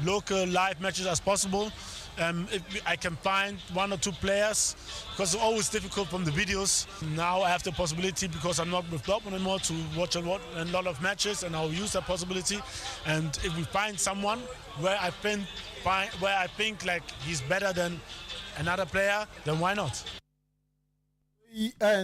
local live matches as possible. If I can find 1 or 2 players, because it's always difficult from the videos. Now I have the possibility, because I'm not with Dortmund anymore, to watch a lot of matches, and I'll use that possibility. And if we find someone where I think like he's better than another player, then why not?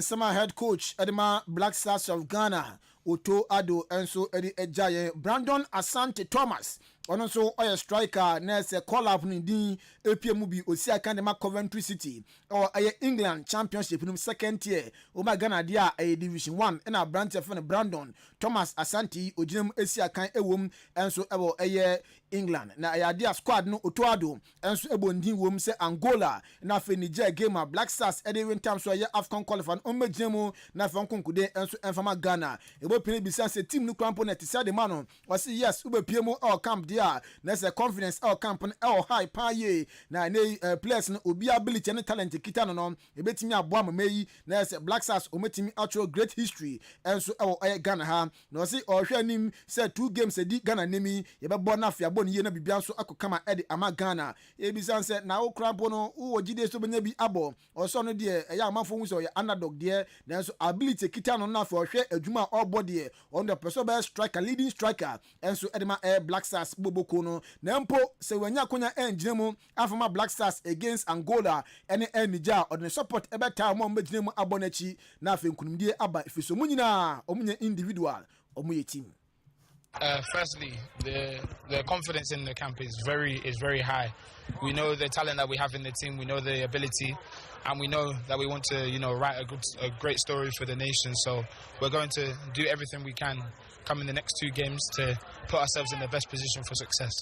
Summer head coach Edema Black Stars of Ghana Otto Addo enso edi ejaye Brandon Asante Thomas ono so oya striker na se call up ni din APM bi osi akandema Coventry City or England Championship no second tier o ma Ghana dia Division 1 na Brantefon Brandon Thomas Asante oginem esi akan ewom enso ebo England na dia squad no Otto Addo enso ebo ndin wom se Angola na fe Niger game Black Stars edi win time so AFCON qualifying o maginem na fe nkonkude enso enfama Ghana ebo pini bisa se team no crampo net se de mano o say yes ube piemo all camp dia na se confidence all camp all high pa ye na players no obi ability and talent kita no ebetimi aboa mamayi na se Black Stars o metimi actual great history enso Ghana ha na o say o hwe anim say 2 games edi Ghana nemi ye be bo na afia abɔ ne yie na bibia nso akokama ɛde ama Ghana ebisan sɛ na wo kra bo no wo gide so benya bi abɔ ɔsɔ no de ɛyɛ amafo hu sɛ ɔyɛ underdog de nanso ability kita no na afɔ hwɛ adwuma ɔbɔ de on the person best striker leading striker enso ɛde ma Black Stars boboko no na mpo sɛ wanya konya engine mu afama Black Stars against Angola ɛne Niger ɔde support ɛbɛta mo mbɛgyina mu abɔ n'akyi na afɛ nkunumdie aba efiso mu nyina ɔmunya individual ɔmuye team. Firstly, the confidence in the camp is very high. We know the talent that we have in the team. We know the ability, and we know that we want to, write a great story for the nation. So we're going to do everything we can come in the next 2 games to put ourselves in the best position for success.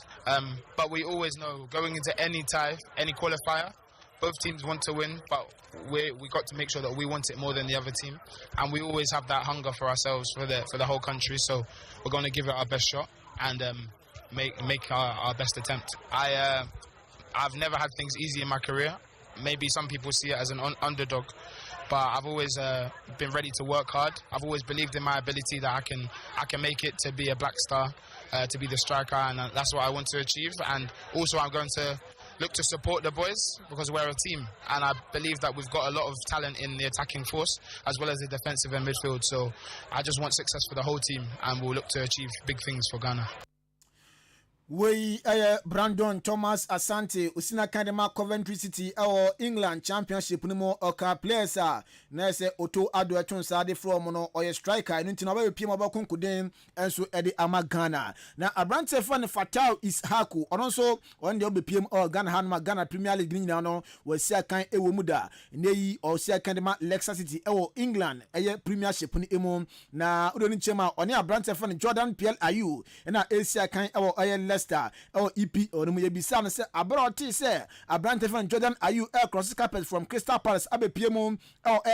But we always know going into any tie, any qualifier, both teams want to win, but we got to make sure that we want it more than the other team, and we always have that hunger for ourselves for the whole country. So we're going to give it our best shot and make our best attempt. I've never had things easy in my career. Maybe some people see it as an underdog, but I've always been ready to work hard. I've always believed in my ability that I can make it to be a Black Star, to be the striker, and that's what I want to achieve. And also I'm going to look to support the boys because we're a team, and I believe that we've got a lot of talent in the attacking force as well as the defensive and midfield. So I just want success for the whole team, and we'll look to achieve big things for Ghana. We Brandon Thomas Asante usina kandema Coventry City England Championship nimo oka players na se Otto Addo Etunsa de from no oye striker enu ntina ba piem abakunkuden enso ede ama Ghana na abrante fan Fatal Ishaku ono so on de obepiem Ghana Hanma Ghana Premier League nyina no wasi akan ewo muda neyi osi akandema Leicester City England Premiership ni emu na odo ni chema oni abrante fan Jordan Pierre Ayew na esi akan Leicester EP or mu yebisa no se abroti se abrante fan Jordan Ayew cross carpet from Crystal Palace abepiem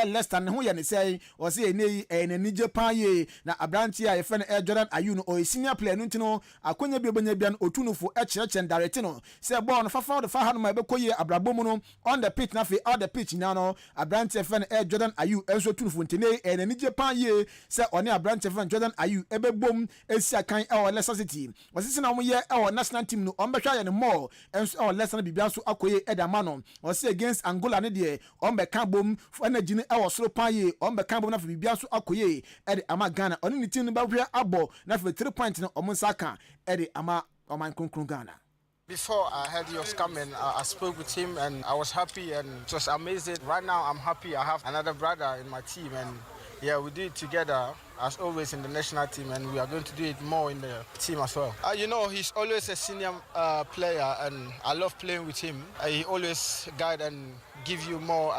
Leicester ne ho ye ne say o se enei enani Japan ye na abrante a yefe no Jordan Ayew no o senior player no ntino akonya bi obanya bia no otunufo echerechen direct no se ball no fafa de fa ha no ma bekoye abrabomu no on the pitch na fe out the pitch na no abrante fan Jordan Ayew enso tunufo ntene enani Japan ye se oni abrante fan Jordan Ayew ebebom esi akan Leicester City o se na mo ye national team no on be try no more enso Leicester bibia so akoye edama no o se against Angola ne de on be kan bom energy ne soro paye on be kan bom na bibia so akoye ede ama Ghana oni ni team no ba hwe abo na 3 point no omunsaka ede ama oman konkron Ghana. Before I heard he was coming, I spoke with him and I was happy and it was amazing. Right now I'm happy I have another brother in my team, and yeah, we do it together as always in the national team, and we are going to do it more in the team as well. He's always a senior player and I love playing with him. He always guide and give you more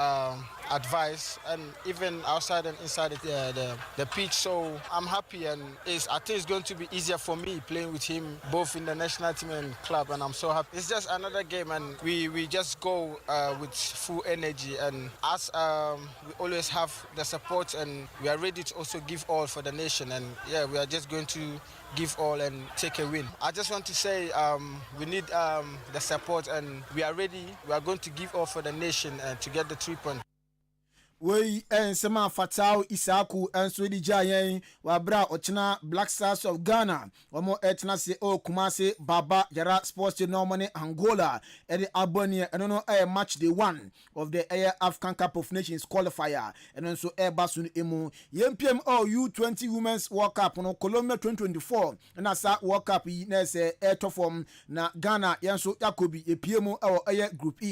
advice, and even outside and inside the pitch. So I'm happy, and I think it's going to be easier for me playing with him both in the national team and club, and I'm so happy. It's just another game, and we just go with full energy, and as we always have the support, and we are ready to also give all for the nation, and yeah, we are just going to give all and take a win. I just want to say we need the support, and we are ready. We are going to give all for the nation to get the 3 points. We ensema Fatal Isaku enso di jayen wabra ochina Black Stars of Ghana wamo etna se Kumase Baba Yara Sports Normani Angola edi Albania eno match day 1 of the African Cup of Nations qualifier eno so basun emu yempiem U20 Women's World Cup no Colombia 2024 na sa World Cup na se form na Ghana yenso Yakobi epiemu Group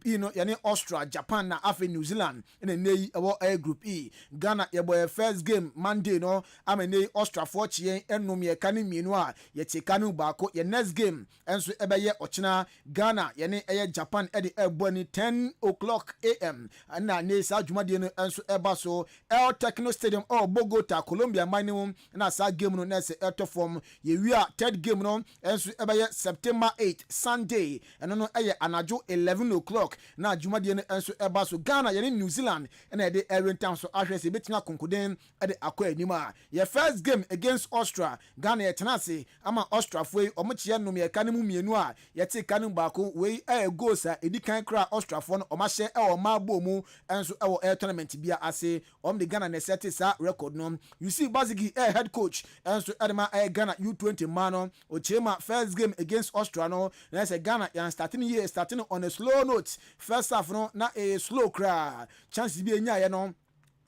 E no yani Austria, Japan na afi New Zealand nei Group E. Ghana yebo first game Monday no amene Austria for chien enum ye kanu mienu a ye tekanu baako ye next game enso ebeye ochina Ghana ye ne Japan ede eboni 10 o'clock am na ne sa dwumade no enso eba so El Techno Stadium Bogota Colombia minimum na sa game no na se form ye wia third game no enso ebeye September 8 Sunday eno no anajo 11 o'clock na dwumade no enso eba so Ghana ye ne New Zealand and I did every time so address a bit na concuden at the aqua nima. Your first game against Austria, Ghana Tenasi, ama Austria fwe, omuchia no me kanimu mienua, yeti kanum bako, we go sa, edikan kra Austria phone, omashe or mabomu, and so our air tournament bia ase, the Ghana neseti sa record no. You see basically head coach, and so Adama Ghana U20 mano, Ochema first game against Austria no, that's a Ghana and starting on a slow note. First half no, na a slow cry. Chances be nya no.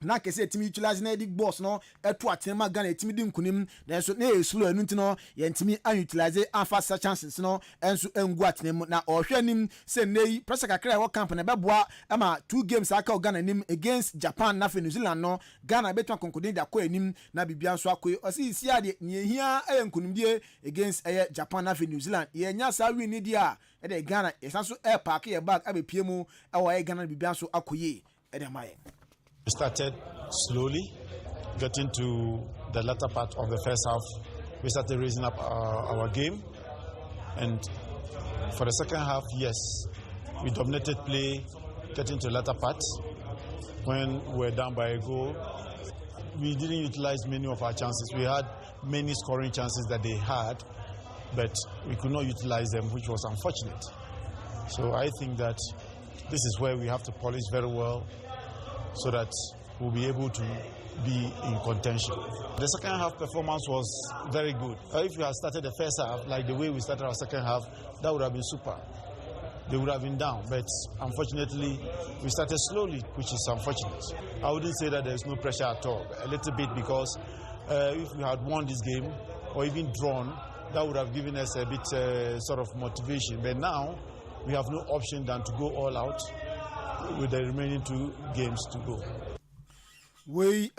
Na kese timi utilize na dig boss no eto atema Ghana timi di nkunim na so na slow enu ntino ye ntimi utilize afa chances no enso engu atenem na ohwe nim se nei pressure kakra wo camp na beboa ama 2 games aka Ghana nim against Japan na New Zealand no Ghana beto concluding da ko enim na bibia nso akoy osi isi ade ne ehia nkunim die against Japan na New Zealand ye nya sa win ni dia e Ghana esanso air park ye bag abepie mu e wo Ghana bibia nso akoye e de maye. We started slowly, getting to the latter part of the first half. We started raising up our game, and for the second half, yes, we dominated play, getting to the latter part. When we were down by a goal, we didn't utilize many of our chances. We had many scoring chances that they had, but we could not utilize them, which was unfortunate. So I think that this is where we have to polish very well, so that we'll be able to be in contention. The second half performance was very good. If we had started the first half like the way we started our second half, that would have been super. They would have been down, but unfortunately we started slowly, which is unfortunate. I wouldn't say that there's no pressure at all, a little bit, because if we had won this game or even drawn, that would have given us a bit sort of motivation. But now we have no option than to go all out with the remaining 2 games to go. We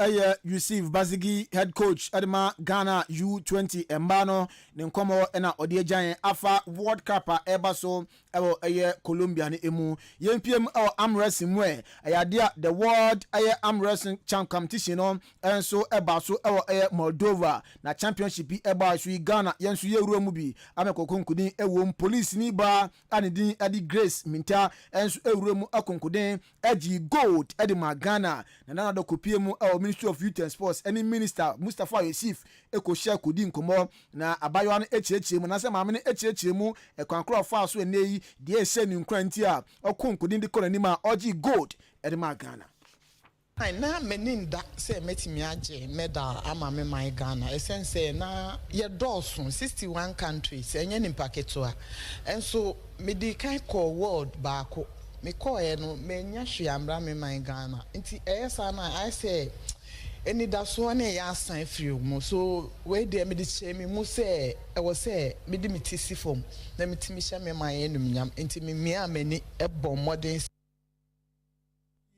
receive Bazigi head coach Adama Ghana U20 Embano Nenkomo ena Odiejan Afa World Cup Ebaso ewo Colombia ni emu yempiem arm wrestling mwe ayadia the world arm wrestling champ competition no enso ebaso ewo Moldova na championship ebaso Ghana yenso yewura mu bi amekokonkudin ewo police ni ba anidin adi Grace Minta enso ewura mu akonkudin edi gold edi ma Ghana na nana dokopie mu Ministry of Youth and Sports any minister Mustafa Yusuf eko share kodi nkomo na abayo no echiechie mu na se maame no echiechie mu ekwankro fa so eneyi de ehye ni nkranti a okonkodi ndi kola nima oji gold edi ma Ghana. Na meninda se metimi age medal ama me my Ghana essence na ye dosun 61 countries enye ni paketo a enso medical call world baako me call no menya hweamra me my Ghana nti esa na I say eni da so na ya san free mu so we dey me di che me mu say e wo say me di mitisi form na mitimi hye me my enum nyam nti me mia mani e bom modern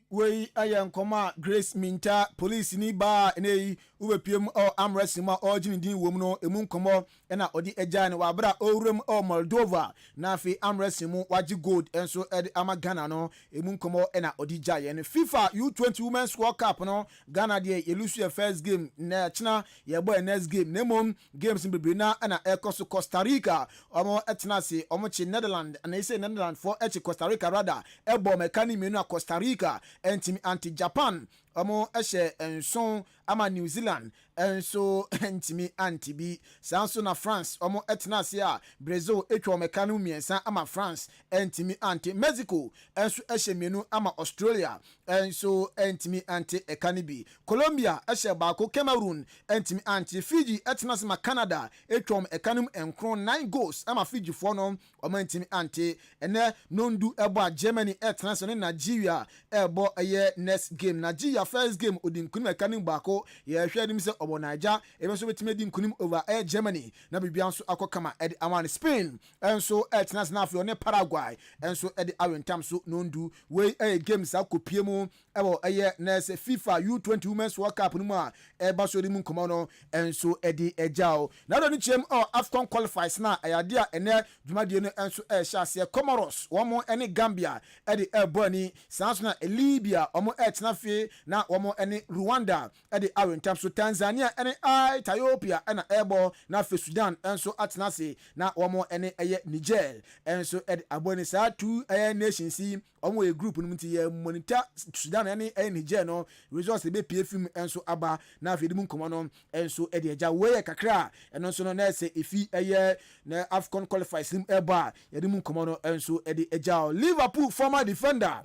we ayankoma Grace Minta police ni ba nei ubepiem amresima ojini din wom no emu nkomo na odi eja ne wabra owrem Moldova na afi amresimu waji gold enso edi ama Ghana no emu nkomo na odi jaye ne FIFA U20 Women's World Cup no Ghana de yelusu first game na china ye boy next game nemom games bebre na ekoso Costa Rica omo etnase omo chi Netherlands na ise Netherlands for echi Costa Rica rather ebo mekani menu Costa Rica entimi anti Japan omo ehye enson ama New Zealand enso entimi anti bi sanso na France omo etnase a Brazil etwa mekanu miensa ama France entimi anti Mexico enso ehye menu ama Australia enso entimi anti ekanibi Colombia ehye baako Cameroon entimi anti Fiji etnase ma Canada etwa ekanum enkron 9 goals ama Fiji for no omo entimi anti ene nondu ebo Germany etnase ne Nigeria ebo next game Nigeria first game odinkunum ekanum baako ye hwe nim se obo Naija ebenso betime di nkunim over Germany na bibia nso akokama edi aman Spain enso etnas na afio ne Paraguay enso edi awentam so nondu we games akopie mu ebo next FIFA U20 Women's World Cup no a eba so di mu nkomo no enso edi ejao na do ni chem AFCON qualifiers na ayade a ene dwumadie no enso ehya se Comoros wo mo ene Gambia edi ebo ani sanso na Libya Namibia omo etnafe na omo ene Rwanda ede awentam so Tanzania ene Ethiopia ena ebo na fe Sudan enso atnase na omo ene eye Niger enso ede abone sa two nations yi omo e group no mti ye monitor Sudan ene Niger no resource be PFM enso aba na fe dim komo no enso ede eja we kakra eno so no na se efi eye na AFCON qualifiers lim eba ye dim komo no enso ede eja Liverpool former defender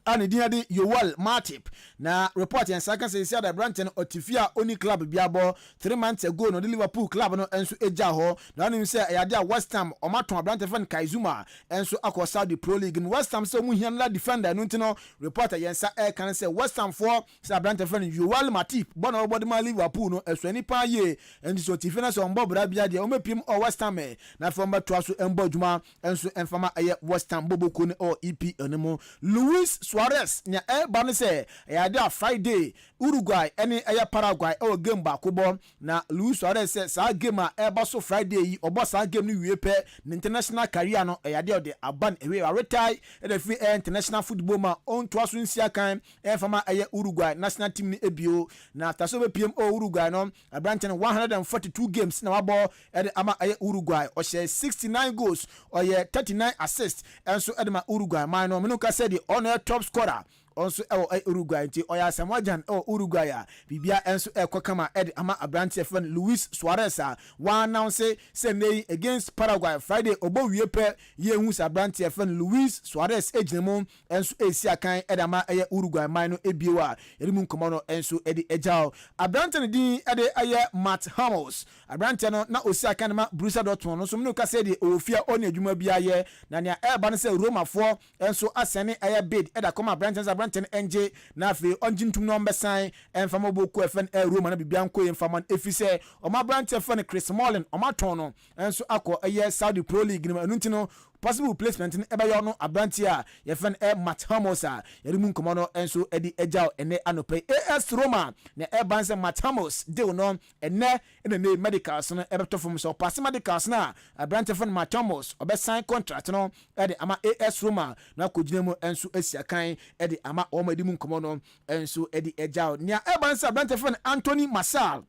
and the Yoel Matip na report and second say that Branton Otifia only club biabo 3 months ago no the Liverpool club no enso eja ho na him say ya West Ham o maton Branton fan Kaizuma enso akọ Saudi Pro League in West Ham so mu hianla defender no ntino report yensa can say West Ham for say Branton fan Yoel Matip bona obodi ma Liverpool no eso ni pa ye and so Otifia so mbo bra bia de o mepim o West Ham na from to so embo djuma enso enfama West Ham boboko ne o EP enemo Luis Suarez nya bane se ya da Friday Uruguay ene Paraguay game ba kubo na Luis Suarez se sa game a so Friday yi obo sa game ni wie pe international career no ya de aban ewe retire e free international football ma on to aso nsia kan fama Uruguay national team ni ebio na taso be PM Uruguay no Branton 142 games na wabo e ama Uruguay o share 69 goals or 39 assists enso e ma Uruguay man no menuka said the on top scorer also Uruguay nti oya Samoajan Uruguay bibia enso ekokama ed ama Abrante fan Luis Suarez wa announce say against Paraguay Friday obo wiepe ye hu Abrante fan Luis Suarez ejinemo enso esi akan ed ama Uruguay man no ebiewa erimu nkomo no enso edi ejao Abrante din ede Matt Hummels Abrante no na osi akan ma Borussia Dortmund no so mno ka say de ofia oni adwuma bia ye na ne eba no say Roma for enso asene bid eda koma Abrante NJ na fe onjintum no mbesan enfama boku FN Roma na bibia nko enfama efise o ma Branton FN Chris Smalling o ma ton no enso akọ Saudi Pro League no anunti no possible placement in ebe no Abrantia ye fen Matt Hummels yerimu nkomo no enso edi ejao ene anope AS Roma na banse Matt Hummels deal no ene ne medicals no ebe to from so pass medicals na Abrantia fen Matt Hummels obe sign contract no edi ama AS Roma na kojinemu enso asiakan edi ama o ma edimu nkomo no enso edi ejao nia banse Abrantia fen Anthony Martial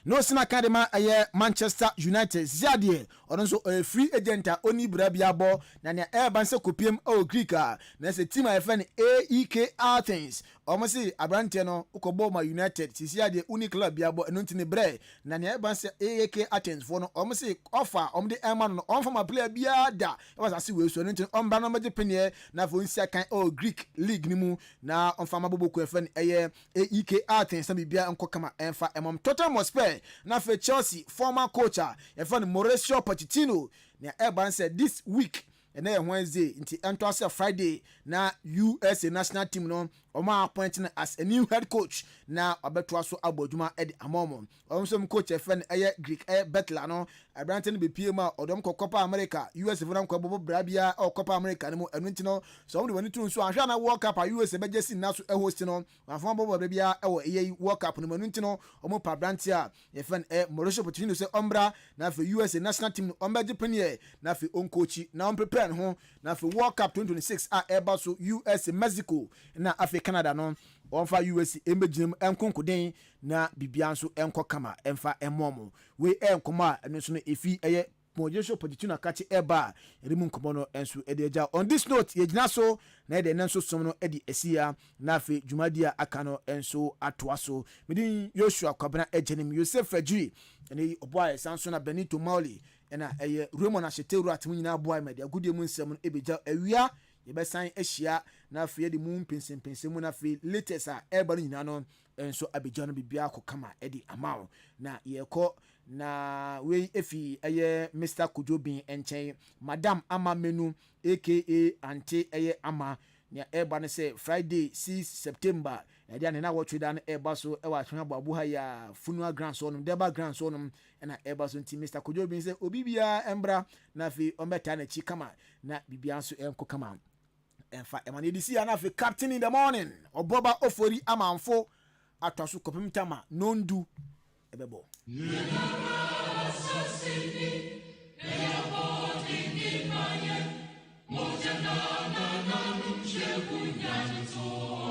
no sina kadema Manchester United ziadie onso free agent oni brabia bo na ne banse kopiem Greek na se team FN AEK Athens omosi Abrante no ukobo ma United ziadie uni club bia bo eno ntine bre na ne banse AEK Athens for no omosi offer omde man no on former player bia da was asi we so eno ntine omba no maje penie na fo nsia kan Greek league ni mu na on fama boboku FN AEK Athens na bia enko kama enfa emom Tottenham Hotspur na fe Chelsea former coach efan Mauricio Pochettino na Eban said this week and Wednesday until enter Friday na USA national team no Oma appointing as a new head coach na obeto aso aboduma edi amomo omso coach efan Greek Betla no Branton be PMA odom Copa America US vunam ko bobo brabia o Copa America no enunti no so we wani tun so ahwa na World Cup US bejesi na so host no afon bobo brabia e World Cup no enunti no omo pa Brantia efan Mauricio Pochettino se ombra na for USA national team ombeje premier na for on coach na on prepare ho na for World Cup 2026 eba so US Mexico na Africa Canada no onfa US embejim enkonkoden na bibia nso enko kama emfa emomo we enkoma enso no efi Mauricio Pochettino akachi eba erimu nkomo no enso edeja on this note yegina so na ede nenso som no edi esia na afi jumadia aka no enso atoaso medin Joshua Kwabena ejenim Yosef Fajiri ene oboy sanso na Benito Mauli ena Raymond Asheteru atmu nyina boy media gudie mu nsem no ebeja awia yebesan ehia na afi de mu pensempense mu na afi latest eba no nyina no enso abeja no bibia akokama edi amawo na yeko na we efi Mr. Kujobin enchen Madam Ama Menu aka Auntie Ama nya eba ne say Friday 6 September dia ne na watch da na eba so e wa twa babu ha ya funeral grand so no deba grand so no na eba so nti Mr. Kujobin say obibia embra na fi ombeta na chi kama na bibia so enko kama enfa emane disi na fi captain in the morning oboba ofori amanfo atwaso kopim tama nondu ebebo Moja na numcheku nyanzo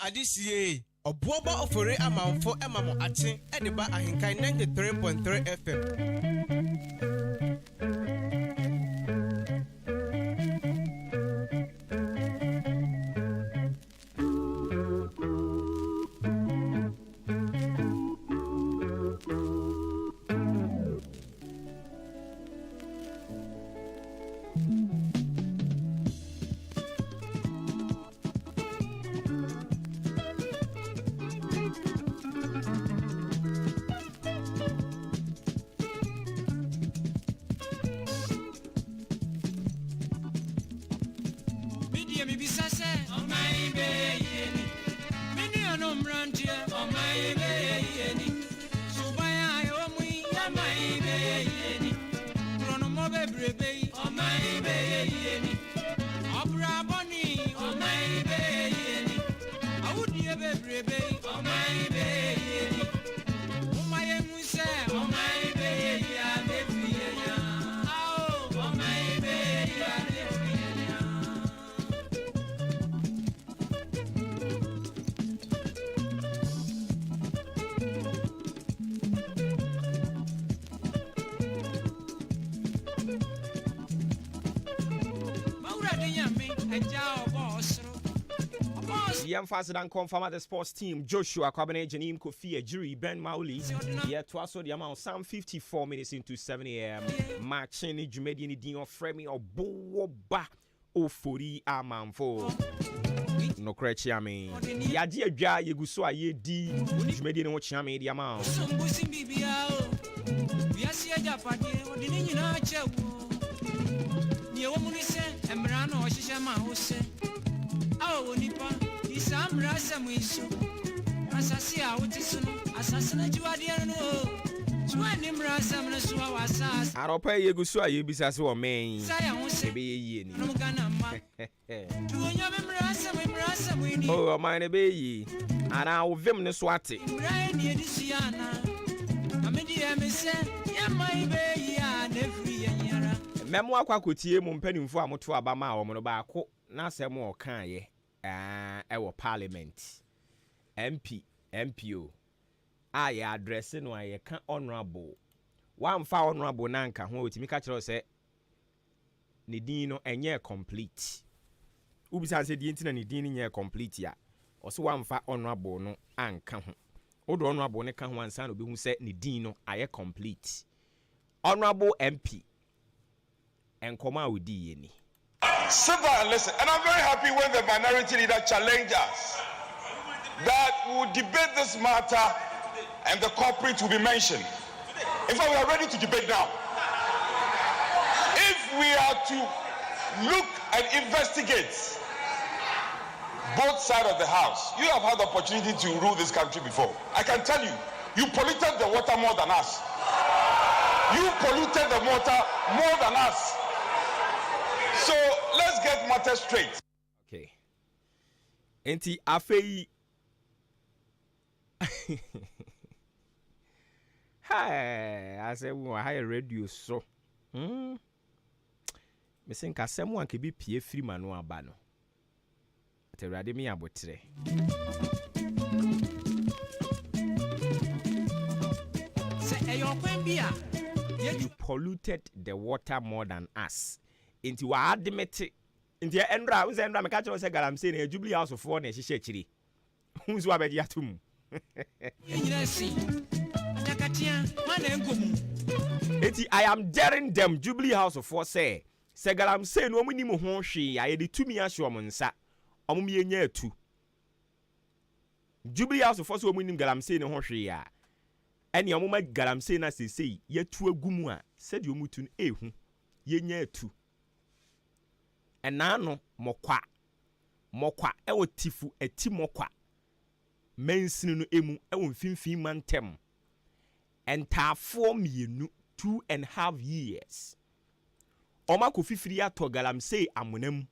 Adisiye Obuoba ofore amanfo emamo ache ediba Ahenkan 93.3 FM. Faster than confirm at the sports team. Joshua Kwabene, Janim Kofi, Jury, Ben Mauli. Yeah, twice the amount. Some 54 minutes into 7 a.m. Matching Jumedi Dion Fremi or Boba Ofori Amanfo. No crazy, I mean. Yadia Ja, Yegusua, Ye D. Jumedi no Chame, the amount. We are seeing that party, or the Nina. Near woman is Embrano or Shama Hose. Oh, Nipa. Some rasa mwiso asasi a wotisono asasana juade no suani mrasa mnasuwa wasas aropa yegusu a yebisase wo men ebe ye ni no gana ma tuonya mrasa mweni oh mine be yi ana wo vem ne so ate mrai ni edisiana Memo akwakotie mu mpanimfo amoto abama a omo no baako na asem o kan ye ewo parliament MPO a ye address no a ye kan honorable one fa honorable na nka ho otimi ka kire se ne din no enye complete ubisa se die ntina ne din no nye complete ya o se one fa honorable no anka ho odo honorable ne ka ho ansa no be hu se ne din no aye complete honorable MP and come out with DNA. Sit down and listen. And I'm very happy when the minority leader challenged us that we will debate this matter and the culprit will be mentioned. In fact, we are ready to debate now. If we are to look and investigate both sides of the house, you have had the opportunity to rule this country before. I can tell you, you polluted the water more than us. You polluted the water more than us. So let's get matters straight. Okay. Enti afei. Hi, I said we high radio so. Me think asem wan ke bi pie free manu aba no. Atewrade me abotre. Say eyokwan bia. You polluted the water more than us. Inti wa admit inti endra we say endra me ka che say galamsey na Jubilee House of 4 na hihye chiri hunzu abeji atum Eti I am daring them Jubilee House of 4 say galamsey no omuni mu ho hwe ya ye de tumi ahye om nsa omum ye nya atu Jubilee House of 4 so omuni galamsey ne ho hwe ya ene omuma galamsey na sesei yatu agumu a said omutu no ehu ye nya atu enano mokwa ewo tifu eti mokwa mensinu no emu ewo mfimfin mantem entafo mienu 2.5 years oma ko fifiri ato galamsey amonam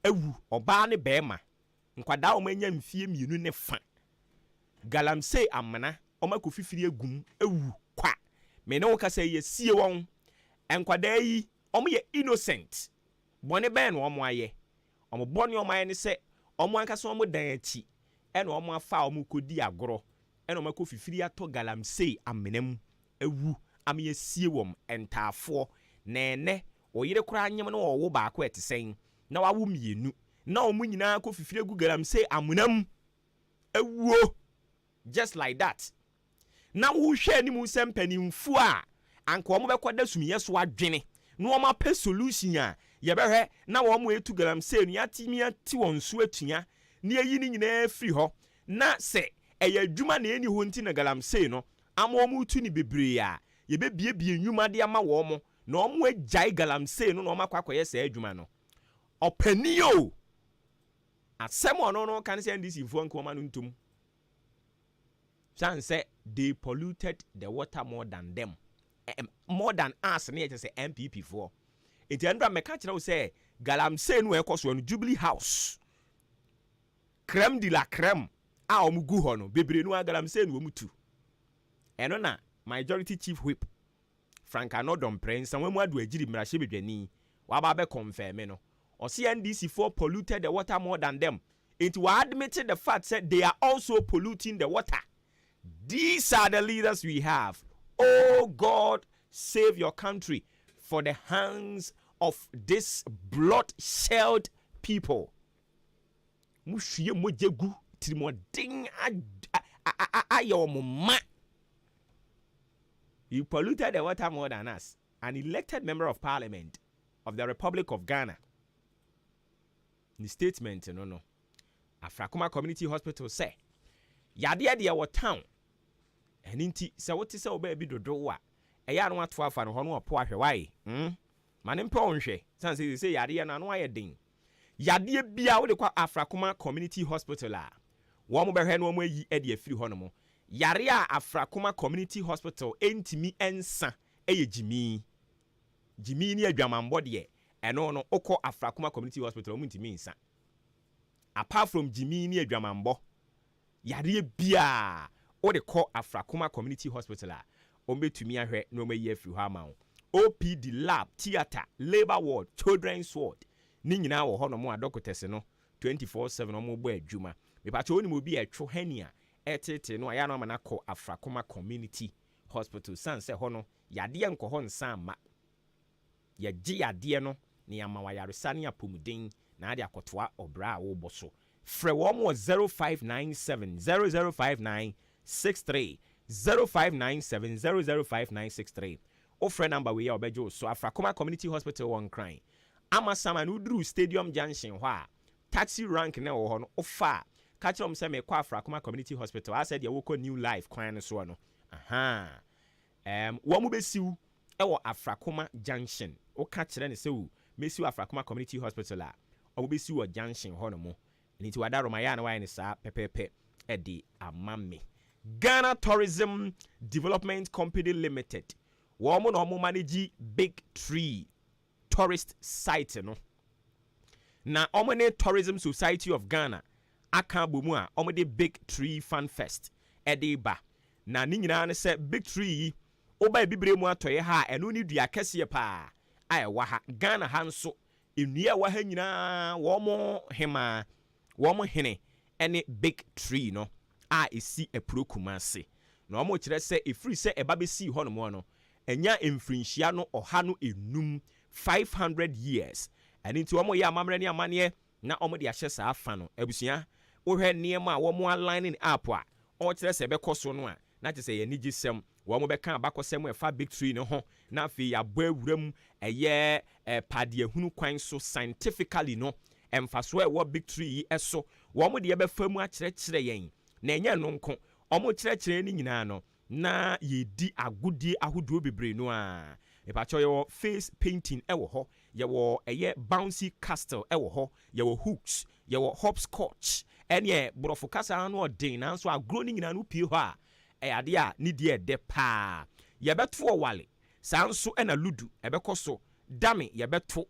ewu oba ne bema nkwada omanya mfie mienu ne fa galamsey amana oma ko fifiri agum ewu kwa me ne wo kasa ye sie won enkwada yi omo ye innocent bone ben no omo aye omo bone omo aye ne se omo ankasa omo dan achi e na omo afa omo kodi agoro e na omo ko fifiri ato galamsey amenam ewu am ye sie wom entafo na ene oyire kura anyem no wo ba ko etesen na wawo mienu na omo nyina ko fifiri gu galamsey amenam ewuo just like that na wo hwe ni mu sempanimfu a anka omo be koda sumiye so adwene no omo pe solution a ye behwe na wo mo etu galamsey no atimi ati won so atua na yi ni nyina free ho na se eye adwuma na eni ho nti na galamsey no ama omo tu ni bebre a ye be bie nwuma de ama wo mo na omo agyae galamsey no na omo akwakoye se adwuma no opaniyo asem ono no kan se ndisi mfo nko ma no ntum san say they polluted the water more than them more than us na ye say MPP for enti andra me ka kire wo say galamsey no ekoso no Jubilee House crème de la crème a omugu ho no bebre no galamsey no omutu eno na majority chief whip Frank Anodom Prince and when adu agiri mrahye bedwani wa ba be confirm no o see NDC4 polluted the water more than them enti wa admitted the fact said they are also polluting the water. These are the leaders we have. Oh God, save your country for the hands of this blood-shed people. Mushiye mojegu trimoding ayomuma. You polluted the water more than us. An elected member of parliament of the Republic of Ghana. The statement, no. Afrakuma Community Hospital say, Yadia dia wa town. Eninti se wote se oba bi dodo wa. Eya no ato afa no ho no opo ahwe wai. Mane mpa onhwe. San se yadia na no aye den. Yadia bia wo de kwa Afrakuma Community Hospital a. Wo mo behwe no mo ayi e de afiri ho no mo. Yare a Afrakuma Community Hospital entimi ensa eye jimi. Jimi ni adwamambo de eno no okọ Afrakuma Community Hospital mo ntimi ensa. Apart from jimi ni adwamambo, yare bia o de call Afrakuma Community Hospital a ombetumi ahwe no mayi afiri ho ama wo OPD lab theater labor ward children's ward ni nyina wo ho no mo doctors no 24/7 omo bo adwuma me pa cho ni mo bi etwo hania etete no aya no ma na call Afrakuma Community Hospital san se ho no yade enko ho nsan ma ya gi yade no ne ya ma wa yaresa ne apomuden na ade akotoa obra a wo boso frɛ wo mo 0597 005963 0597 005963 o frɛ number we ya obejo so Afrakuma Community Hospital one crying ama sama no dru Stadium Junction ho a taxi rank na wo ho no ofa ka kyerɛ se me kwa Afrakuma Community Hospital I said ya wo ko new life kwan no so no aha wo mo besiu e wo Afrakuma Junction o ka kyerɛ ne se wo mesiu Afrakuma Community Hospital a o mo besiu wo junction ho no mo nti wada romaya na wa ne sa pepepe e di amame Ghana Tourism Development Company Limited wo mo no mo manage Big Tree tourist site no na omone Tourism Society of Ghana aka bomu a omode Big Tree Fan Fest ediba na ni nyina ne se Big Tree oba bibire mu atoye ha eno ni dua kese pa a wa ha Ghana ha nso enua wa ha nyina wo mo hema wo mo hene ene Big Tree no a esi epurokuma ase na omo kire se efiri se eba be si ho no mo no enya emfrinhia no oha no enum 500 years and into omo ya amamre ne amane na omo de ahye sa afa no abusua wo hwe niam a wo mo aligning up a o kire se be koso no a na te se ye ni gisem wo mo be kan abakosem e fa Big Tree no ho na afi ya bo awuram eye pade ahunu kwan so scientifically no emfaso e wo Big Tree eso wo mo de be famu a kire yen na enya no nko omo kire ni nyina no na yedi agudie ahodo bebre no a epacho ye face painting ewo ho ye wo eye bouncy castle ewo ho ye wo hooks ye wo hopscotch ene brofo kasa no odin na so agro ni nyina no pie ho a ade a ni die de pa ye beto wale sanso ena ludu ebekoso dame ye beto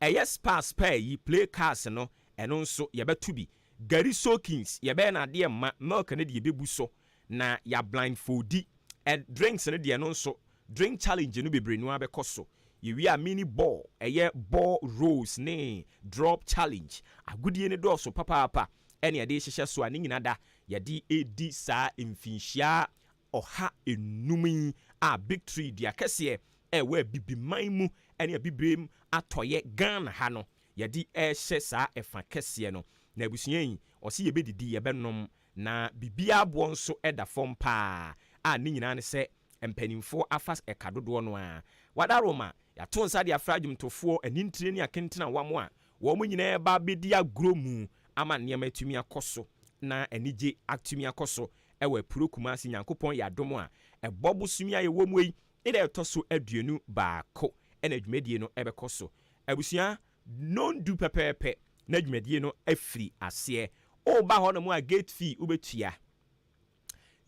eye spa yi play cars no eno nso ye beto bi Gary Soakins ye be na de ma milk ne de bebu so na ya blindfoldi and drinks ne de no nso drink challenge no bebre no abekoso ye wi a mini ball eye ball rolls ne drop challenge agudie ne do so papa ene ye de hihye so ani nyina da ye de edi sa mfinhia oha enumi a Big Tree dia kese wa bibiman mu ene bibrem atoye Ghana ha no ye de hye sa efa kese no na abusuan osi ye bedidi ye benom na bibia abo nso eda fom pa a ni nyina ne se empanimfo afas ekadodo no a wadaroma ya to nsa de afradwumtofo anintire ne akentena wamo a wo mu nyina ba bedi agro mu ama nneema atumi akoso na anije atumi akoso ewa purokuma ase Nyankopon ya dom a ebobo sumi aye wo mu yi ide etoso aduenu baako ena adwumadie no ebekoso abusua non du pepepe na adwumadie no afiri ase o ba ho no mu a gate fee ubetua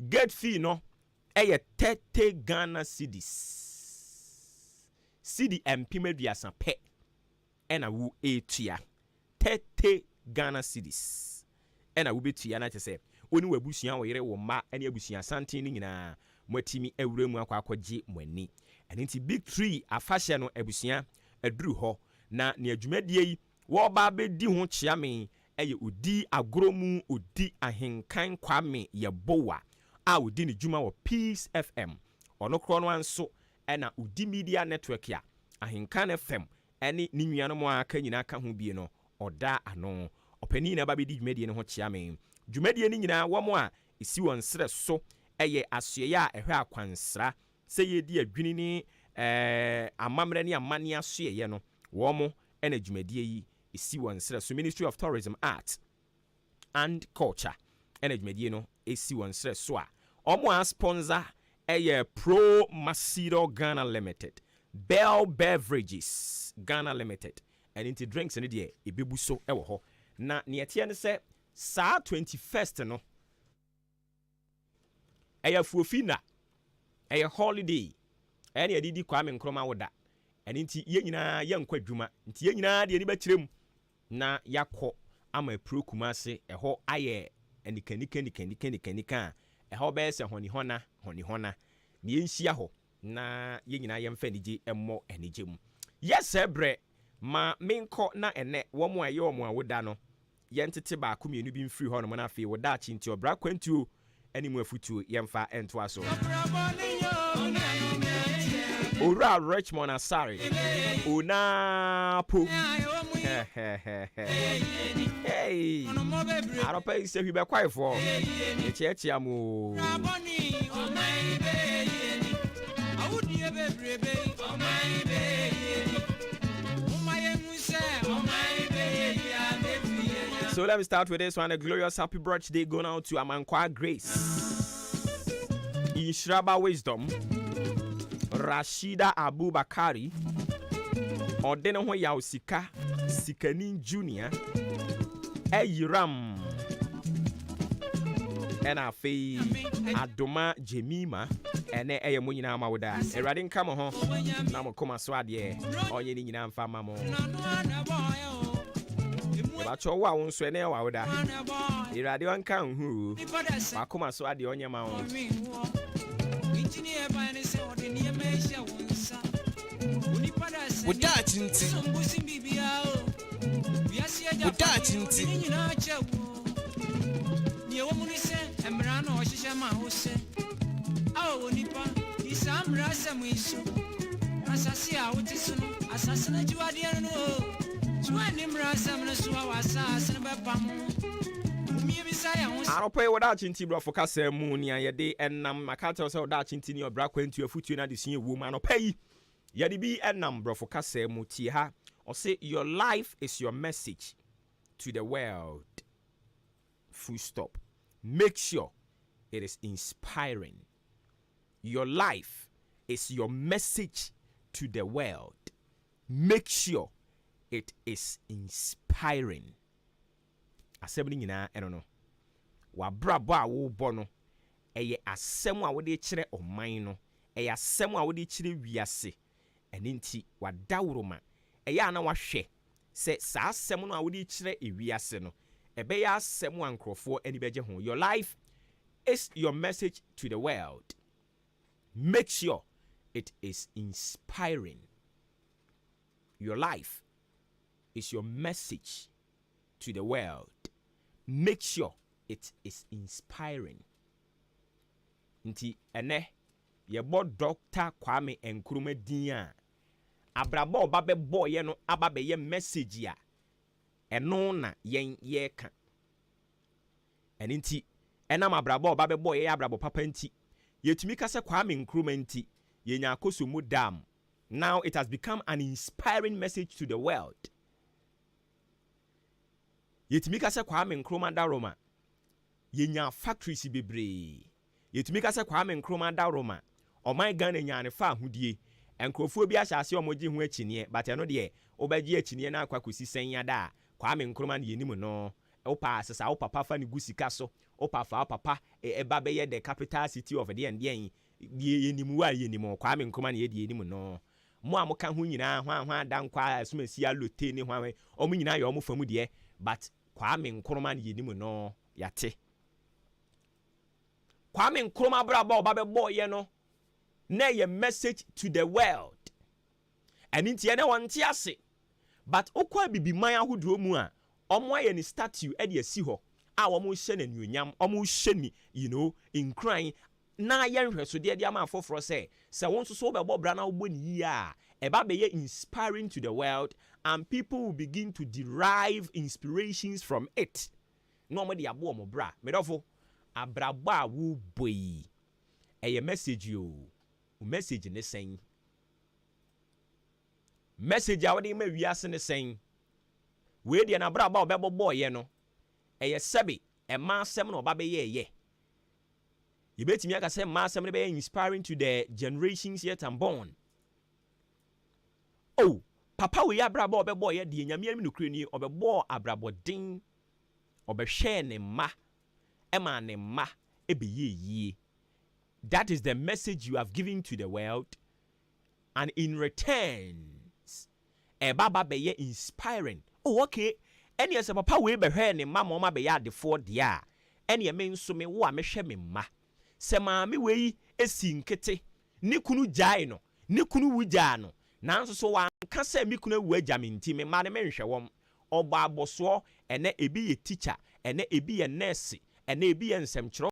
gate fee no eye 30 Ghana cedis cedi empimaduasa pe ena wu etua 30 Ghana cedis ena wu betua na tese oni wabusua wo yere wo ma ene abusua santen ni nyina mwatimi awura mu akwaje mwani enti Big Tree afahye no abusua aduru ho na ne adwumadie yi wo ba bedi ho chiame eye odi agromu odi ahenkan kwame ye bowa a odi ne djuma wo Peace FM ono kro no anso ena odi media network ya ahenkan FM ene ni nuanom aka nyina aka ho bie no oda ano opani na ba bedi dwumadie ne ho chiame dwumadie ni nyina wo mo a esi won sere so eye asoye a ehwe akwansra se ye di adwini ni amamre ne amane asoye ye no wo mo ena dwumadie yi esi won sere so Ministry of Tourism, Art and Culture ena dwumadie no esi won sere so a omo a sponsor eye Pro Macedo Ghana Limited, Bell Beverages Ghana Limited and into drinks ne de ebebu so ewo ho na ne etie ne se saa 21st no eye fuofina eye holiday ene edidi kwame nkroma woda ene nti ye nyina ye nkwa dwuma nti ye nyina de ni bakirem na yakọ ama prokuma ase eho aye enikanika ɛhɔ bɛyɛ sɛ hɔnihɔna na yɛnhyia hɔ na yɛn nyinaa yɛmfa anigye mmɔ anigye mu yɛsɛ brɛ ma menkɔ na ɛnɛ wɔn a ɛyɛ wɔn a woda no yɛntete baako mmienu bi mfiri hɔ no mo na afei woda akyi nti ɔbra kwantuo ɛne mu afutuo yɛmfa ɛntoa so Ora Richmond Asari Onapo Hey I don't pay say we be quiet for Echi amu So let me start with this one. A glorious happy birthday going out to Amankwa Grace in Shraba Wisdom Rashida Abubakari Odene ho ya osika Sikanin Junior Eyiram Ena fe Adoma Jemima Ene eye mo nyina ma woda Erade nka mo ho na mo koma so ade onye ni nyina mfa ma mo Ba cho wa won so ene wa woda Erade wanka hu ba koma so ade onye ma wo Udachinti. I don't pay without chinti bro for kasa mu nia yede enam makata say without chinti ni obra kwantu afutu na de sin woman no pay yede bi enam bro for kasa mu tie ha or say your life is your message to the world. Full stop. Make sure it is inspiring. Your life is your message to the world. Make sure it is inspiring. Asɛm nyinaa ɛno no wabrabɔ a wo bɔ no ɛyɛ asɛm a wode kyerɛ ɔman no ɛyɛ asɛm a wode kyerɛ wiase ɛne nti wadawroma ɛyɛ ana wahwɛ sɛ saa asɛm no a wode kyerɛ ewiase no ɛbɛyɛ asɛm a nkrɔfoɔ ani bɛgye ho. Your life is your message to the world. Make sure it is inspiring. Your life is your message to the world. Make sure it is inspiring. Nti ene yebo Dr. Kwame Nkrumah din a abrabo ba be boy ye no aba be ye message a eno na yen ye ka. Eni nti enam abrabo ba be boy ye abrabo papa nti yetumi ka se Kwame Nkrumah nti ye nya akoso mu dam. Now it has become an inspiring message to the world. Yetumi ka se Kwame Nkrumah da Roma yenya factories bebre. Yetumi ka se Kwame Nkrumah da Roma oman Ghana nya ne fa ahodie enkrofo bi ahyase omoji ho akyinie but eno de obagye akyinie na akwakosi senya da Kwame Nkrumah ne yenim no opa asesa opapa fa ne gusika so opa fa papa eba be ye the capital city of the ndien yenim wa yenim Kwame Nkrumah ne ye de yenim no mo amoka ho nyina hwa dankwa asumasi alote ne hwa omo nyina ye omo famu de but Kwame Nkrumah ne yenim no yate. Kwame Nkrumah braba oba be boy no na ye message to the world. And inti ene wonte ase but okwa bibiman ahodo mu a omo aye ni statue e de asi ho a omo hye na nuonyam omo hye ni in crying na ye nhweso de ama afoforo se won so be bobra na obo ni yi a e ba be ye inspiring to the world and people will begin to derive inspirations from it. No mo de abo omo bra medofo abrabo a wo boyi eye message yo message ne sen message a wode ma wiase ne sen we de na brabo obebo ye no eye sebe e ma asem na oba be ye yebetimi aka se ma asem ne be inspiring to the generations yet unborn. Oh papa we abrabo obebo ye de nyame am no kreni obebo abrabo din obehwe ne ma ema ne ma ebe ye. That is the message you have given to the world, and in return baba be ye inspiring. Oh okay, any as papa we be hwe ne ma mama be ya de for dia any me nso me wo a me hwe me ma se maame wei esi nkete ne kunu gyae no ne kunu wu gyaa no nanso so wanka se me kunu wu agya me nti me ma ne menhwɛ wɔm ɔba aboso ene ebi ye teacher ene ebi ye nurse ene ebi ye nsɛmkyerɛ